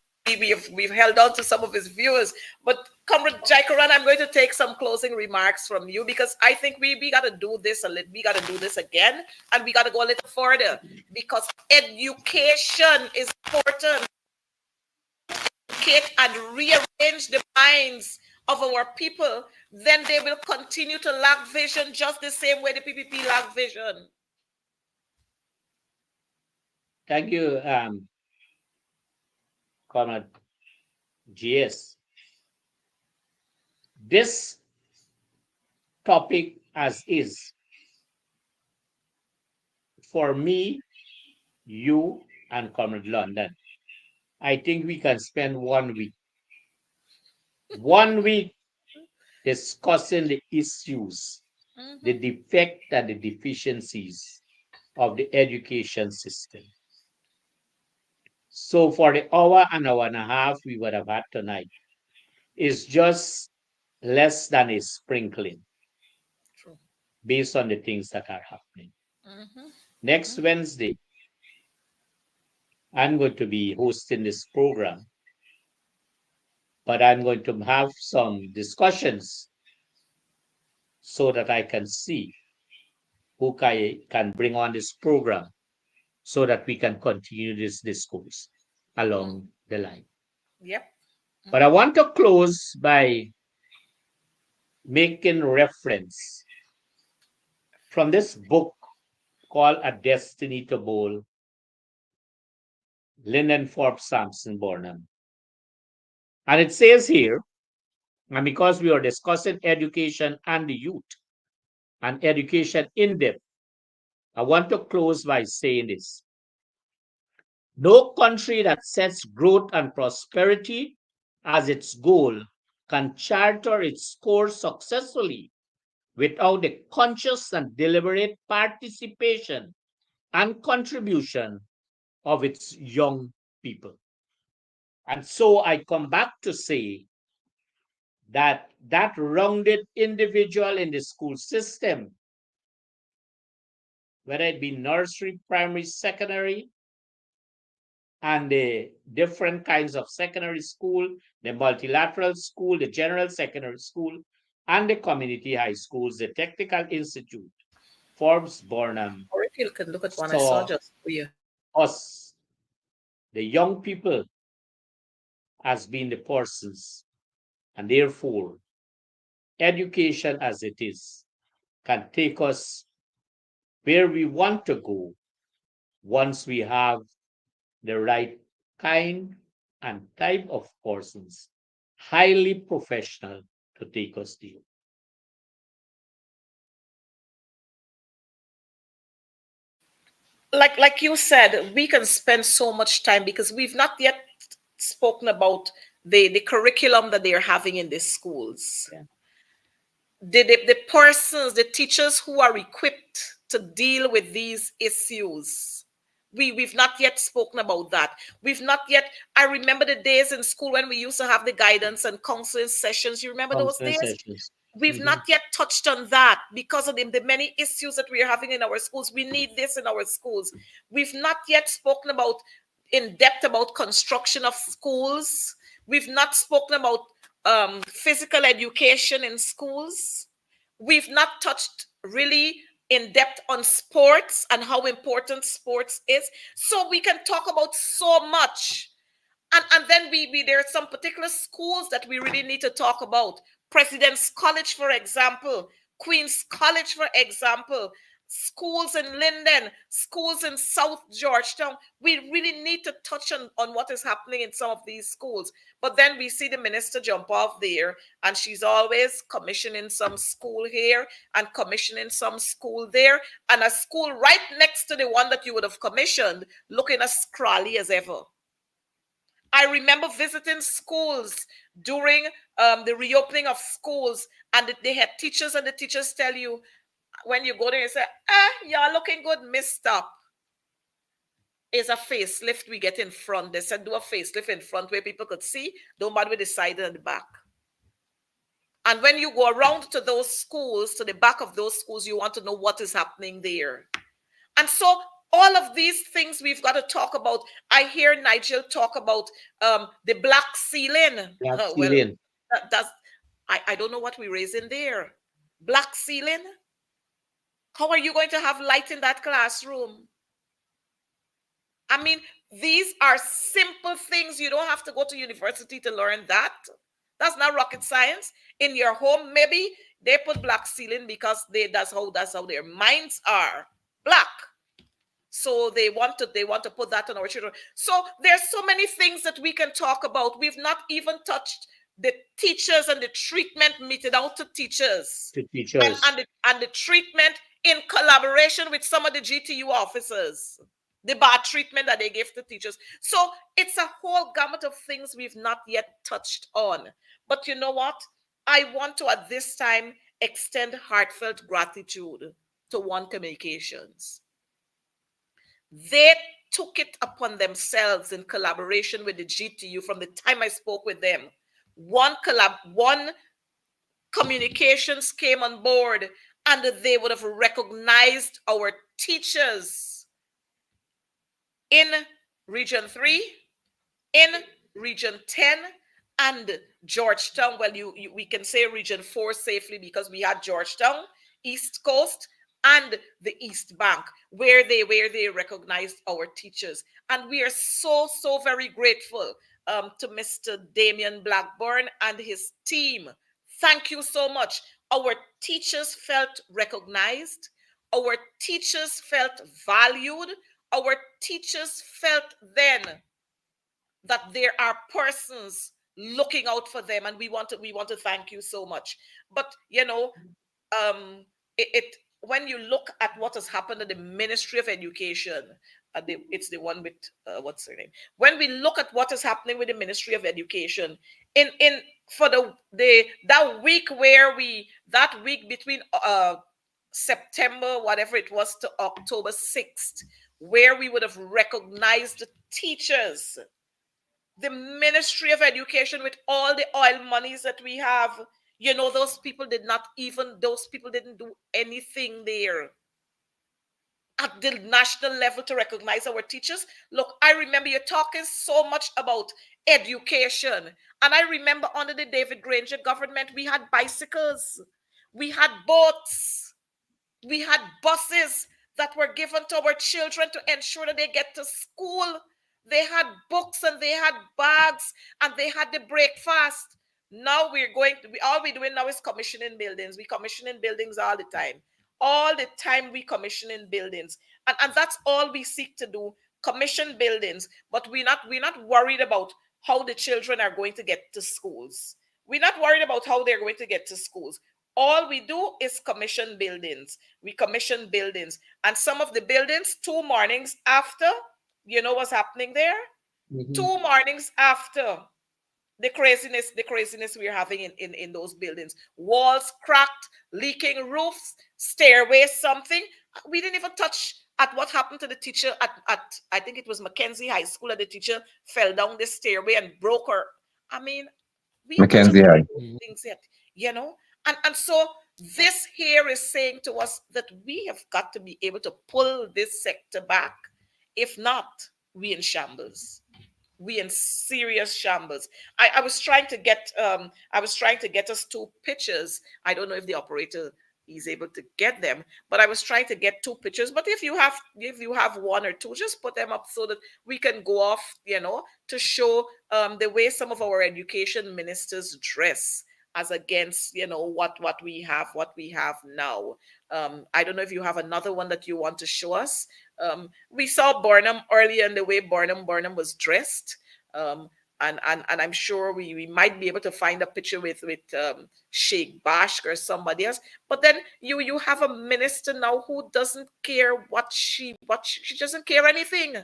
we've held on to some of his viewers. But Comrade Jaikaran, I'm going to take some closing remarks from you, because I think we got to do this we got to do this again, and we got to go a little further, because education is important. Educate and rearrange the minds of our people, then they will continue to lack vision just the same way the PPP lack vision. Thank you, Comrade GS. This topic as is, for me, you, and Comrade London, I think we can spend 1 week, 1 week discussing the issues, the defect and the deficiencies of the education system. So for the hour and a half we would have had tonight is just less than a sprinkling True. based on the things that are happening. Mm-hmm. Next Wednesday, I'm going to be hosting this program, but I'm going to have some discussions so that I can see who can bring on this program so that we can continue this discourse along the line. Yep. But I want to close by making reference from this book called A Destiny to Bowl, Lyndon Forbes Sampson Burnham. And it says here, and because we are discussing education and the youth and education in depth, I want to close by saying this. No country that sets growth and prosperity as its goal can charter its course successfully without the conscious and deliberate participation and contribution of its young people. And so I come back to say that that rounded individual in the school system, whether it be nursery, primary, secondary, and the different kinds of secondary school, the multilateral school, the general secondary school, and the community high schools, the technical institute, Forbes Burnham Or if you can look at one I saw saw just for you. us, the young people, as being the persons, and therefore education as it is can take us where we want to go once we have the right kind and type of persons, highly professional, to take us there. Like you said, we can spend so much time because we've not yet spoken about the curriculum that they are having in these schools. Yeah. The persons, the teachers who are equipped to deal with these issues. We've not yet spoken about that. We've not yet. I remember the days in school when we used to have the guidance and counseling sessions. You remember those Counseling days? sessions. We've not yet touched on that because of the many issues that we are having in our schools. We need this in our schools. We've not yet spoken about in depth about construction of schools. We've not spoken about physical education in schools. We've not touched really in depth on sports and how important sports is. So we can talk about so much. And then we there are some particular schools that we really need to talk about. President's College, for example, Queen's College, for example, schools in Linden, schools in South Georgetown. We really need to touch on what is happening in some of these schools. But then we see the minister jump off there, and she's always commissioning some school here and commissioning some school there, and a school right next to the one that you would have commissioned looking as scrawly as ever. I remember visiting schools during the reopening of schools, and they had teachers, and the teachers tell you when you go there and say, you're looking good, miss, stop. Is a facelift we get in front. They said do a facelift in front where people could see, don't bother with the side and the back. And when you go around to those schools, to the back of those schools, you want to know what is happening there. And so all of these things we've got to talk about. I hear Nigel talk about the black ceiling. Black Well, ceiling. I don't know what we raise in there. Black ceiling? How are you going to have light in that classroom? I mean, these are simple things. You don't have to go to university to learn that. That's not rocket science. In your home, maybe they put black ceiling because that's how their minds are black. So they want to put that on our children. So there's so many things that we can talk about. We've not even touched the teachers and the treatment meted out to teachers, To and teachers. the treatment in collaboration with some of the GTU officers, the bad treatment that they give to teachers. So it's a whole gamut of things we've not yet touched on. But you know what? I want to at this time extend heartfelt gratitude to One Communications. They took it upon themselves in collaboration with the GTU from the time I spoke with them. One communications came on board, and they would have recognized our teachers in Region 3, in Region 10, and Georgetown. Well, we can say Region 4 safely because we had Georgetown, East Coast, and the East Bank, where they recognized our teachers. And we are so very grateful to Mr. Damian Blackburn and his team. Thank you so much. Our teachers felt recognized. Our teachers felt valued. Our teachers felt then that there are persons looking out for them, and we want to thank you so much. But it when you look at what has happened at the Ministry of Education, it's the one with what's her name. When we look at what is happening with the Ministry of Education in for the that week between September, whatever it was, to October 6th, where we would have recognized the teachers, the Ministry of Education, with all the oil monies that we have, those people didn't do anything there at the national level to recognize our teachers. Look, I remember you talking so much about education. And I remember under the David Granger government, we had bicycles, we had boats, we had buses that were given to our children to ensure that they get to school. They had books and they had bags and they had the breakfast. Now all we're doing now is commissioning buildings. We commissioning buildings all the time. All the time we commissioning buildings. And that's all we seek to do, commission buildings. But we're not worried about how the children are going to get to schools. We're not worried about how they're going to get to schools. All we do is commission buildings. We commission buildings. And some of the buildings, 2 mornings after, you know what's happening there? Mhm. 2 mornings after, the craziness we're having in those buildings. Walls cracked, leaking roofs, stairways, something. We didn't even touch at what happened to the teacher at I think it was Mackenzie High School, that the teacher fell down the stairway and broke her. I mean, we haven't touched Mackenzie High. those things yet, you know? And so this here is saying to us that we have got to be able to pull this sector back. If not, we in shambles. We in serious shambles. I was trying to get us 2 pictures. I don't know if the operator is able to get them, but I was trying to get 2 pictures. But if you have 1 or 2, just put them up so that we can go off, to show the way some of our education ministers dress as against what we have now. I don't know if you have another one that you want to show us. We saw Burnham earlier in the way Burnham was dressed. And I'm sure we might be able to find a picture with Sheikh Bashk or somebody else. But then you have a minister now who doesn't care what she doesn't care anything.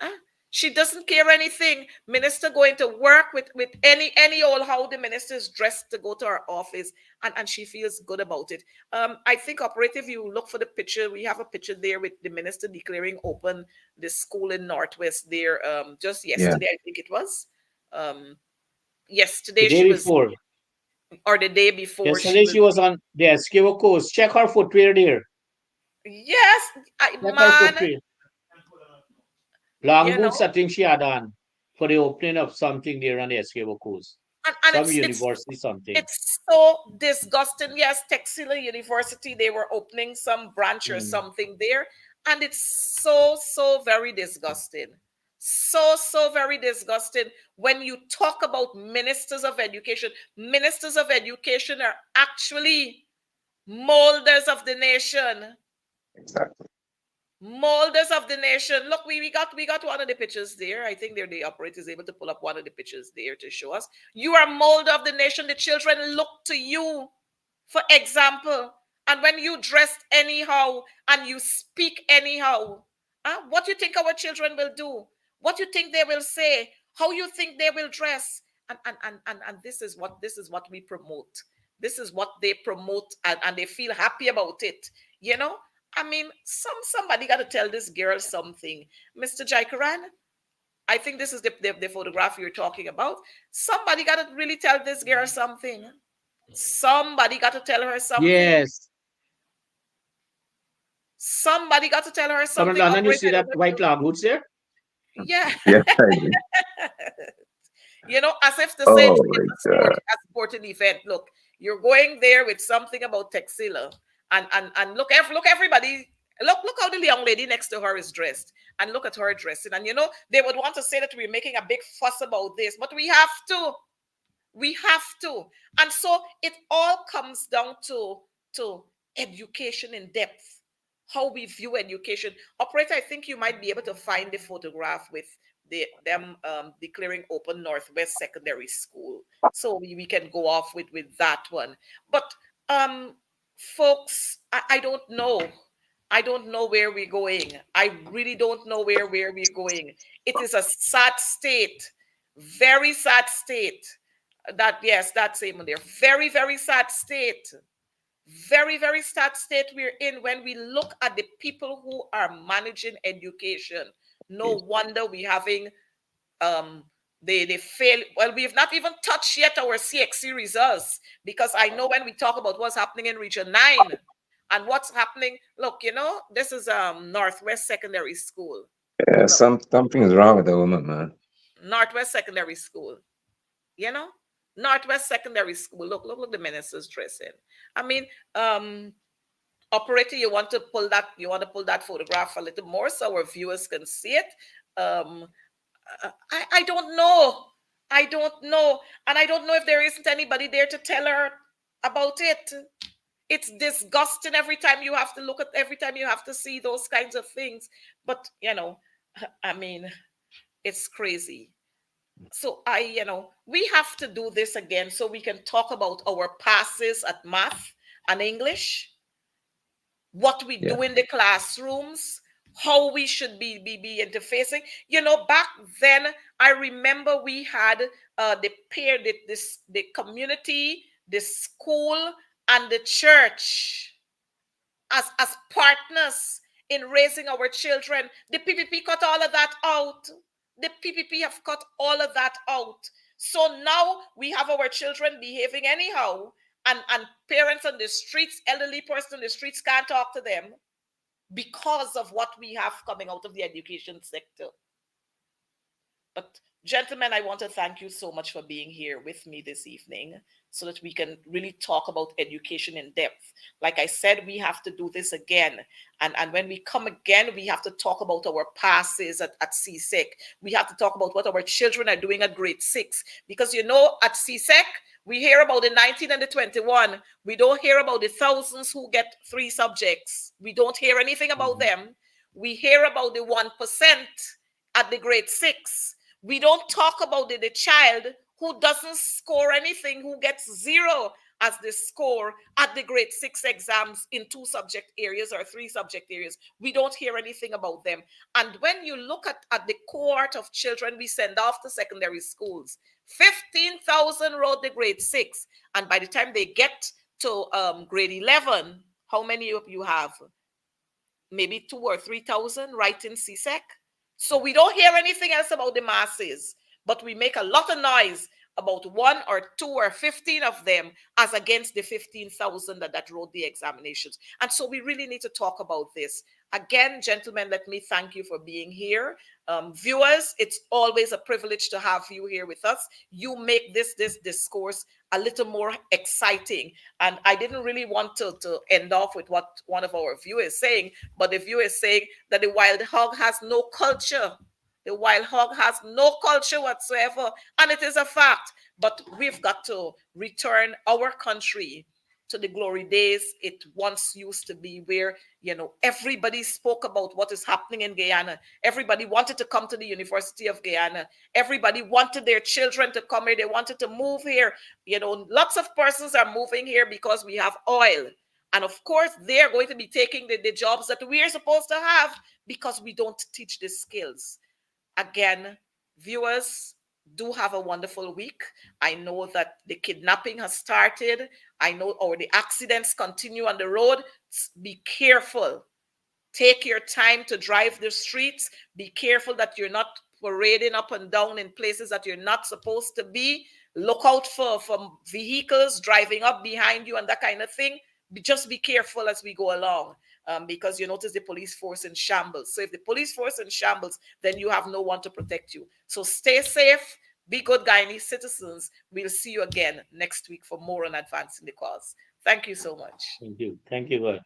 Huh? She doesn't care anything. Minister going to work with any old how the minister is dressed to go to her office, and she feels good about it. I think, operative, you look for the picture. We have a picture there with the minister declaring open the school in Northwest there. Just Yeah. yesterday, I think it was. The Yesterday day she was, before. or the day before she Yesterday was. she was on the Esquivo Coast. Check her footwear there. Yes, Check her man. footwear. Long You know, boots, I think she had on for the opening of something there on the Esquivo Coast. and Some it's university, something. it's so disgusting. Yes, Texila University, they were opening some branch or Mm. something there, and it's so very disgusting. So very disgusting. When you talk about ministers of education are actually molders of the nation. Exactly. Molders of the nation. Look, we got one of the pictures there. I think the operator is able to pull up one of the pictures there to show us. You are molder of the nation. The children look to you for example. And when you dress anyhow and you speak anyhow, what you think our children will do? What you think they will say? How you think they will dress? And this is what we promote. This is what they promote, and they feel happy about it. You know, I mean, somebody got to tell this girl something, Mr. Jaikaran. I think this is the photograph you're talking about. Somebody got to really tell this girl something. Somebody got to tell her something. Yes. Somebody got to tell her Comrade something. London, you Operator, see I don't that know if white you. log hoods there? Yeah. Yes, I do. As if to say it's Oh my God. a sporting event. Look, you're going there with something about Texila. And look everybody. Look how the young lady next to her is dressed. And look at her dressing. And they would want to say that we're making a big fuss about this, but we have to. We have to. And so it all comes down to education in depth, how we view education. Operator, I think you might be able to find the photograph with them declaring open Northwest Secondary School. So we can go off with that one. But um folks, I don't know. I don't know where we're going. I really don't know where we're going. It is a sad state, very sad state. That yes, that's same there. Very, very sad state. Very, very sad state we're in when we look at the people who are managing education. No Yes. wonder we having um they fail. Well, we've not even touched yet our CXC results, because I know when we talk about what's happening in Region 9 and what's happening, look, this is Northwest Secondary School. Yeah, Look, something is wrong with the woman, man. Northwest Secondary School. you know Northwest Secondary School. Look the ministers dressing. I mean, operator, you want to pull that photograph a little more so our viewers can see it. um I don't know. I don't know. And I don't know if there isn't anybody there to tell her about it. It's disgusting every time you have to see those kinds of things. But I mean, it's crazy. So we have to do this again so we can talk about our passes at math and English, what we Yeah. do in the classrooms, how we should be interfacing. Back then, I remember we had the pair, the community, the school, and the church as partners in raising our children. The PPP cut all of that out. The PPP have cut all of that out. So now we have our children behaving anyhow, and parents on the streets, elderly person on the streets can't talk to them because of what we have coming out of the education sector. But gentlemen, I want to thank you so much for being here with me this evening so that we can really talk about education in depth. Like I said, we have to do this again. And when we come again, we have to talk about our passes at CSEC. We have to talk about what our children are doing at grade 6. Because at CSEC, we hear about the 19 and the 21. We don't hear about the thousands who get 3 subjects. We don't hear anything about Mhm. them. We hear about the 1% at the grade 6. We don't talk about the child who doesn't score anything, who gets 0 as the score at the grade 6 exams in 2 subject areas or 3 subject areas. We don't hear anything about them. And when you look at the cohort of children we send off to secondary schools, 15,000 wrote the grade 6. And by the time they get to grade 11, how many of you have? Maybe 2 or 3,000 writing CSEC. So we don't hear anything else about the masses, but we make a lot of noise about 1 or 2 or 15 of them as against the 15,000 that wrote the examinations. And so we really need to talk about this. Again, gentlemen, let me thank you for being here. Viewers, it's always a privilege to have you here with us. You make this discourse a little more exciting. And I didn't really want to end off with what one of our viewers is saying, but the viewer is saying that the wild hog has no culture. The wild hog has no culture whatsoever, and it is a fact. But we've got to return our country to the glory days it once used to be, where everybody spoke about what is happening in Guyana. Everybody wanted to come to the University of Guyana. Everybody wanted their children to come here. They wanted to move here. Lots of persons are moving here because we have oil. And of course, they're going to be taking the jobs that we are supposed to have because we don't teach the skills. Again, viewers, do have a wonderful week. I know that the kidnapping has started. I know, or the accidents continue on the road. Be careful. Take your time to drive the streets. Be careful that you're not parading up and down in places that you're not supposed to be. Look out for vehicles driving up behind you and that kind of thing. Just be careful as we go along, because you notice the police force in shambles. So if the police force in shambles, then you have no one to protect you. So stay safe. Be good Guyanese citizens. We'll see you again next week for more on advancing the cause. Thank you so much. Thank you. Thank you.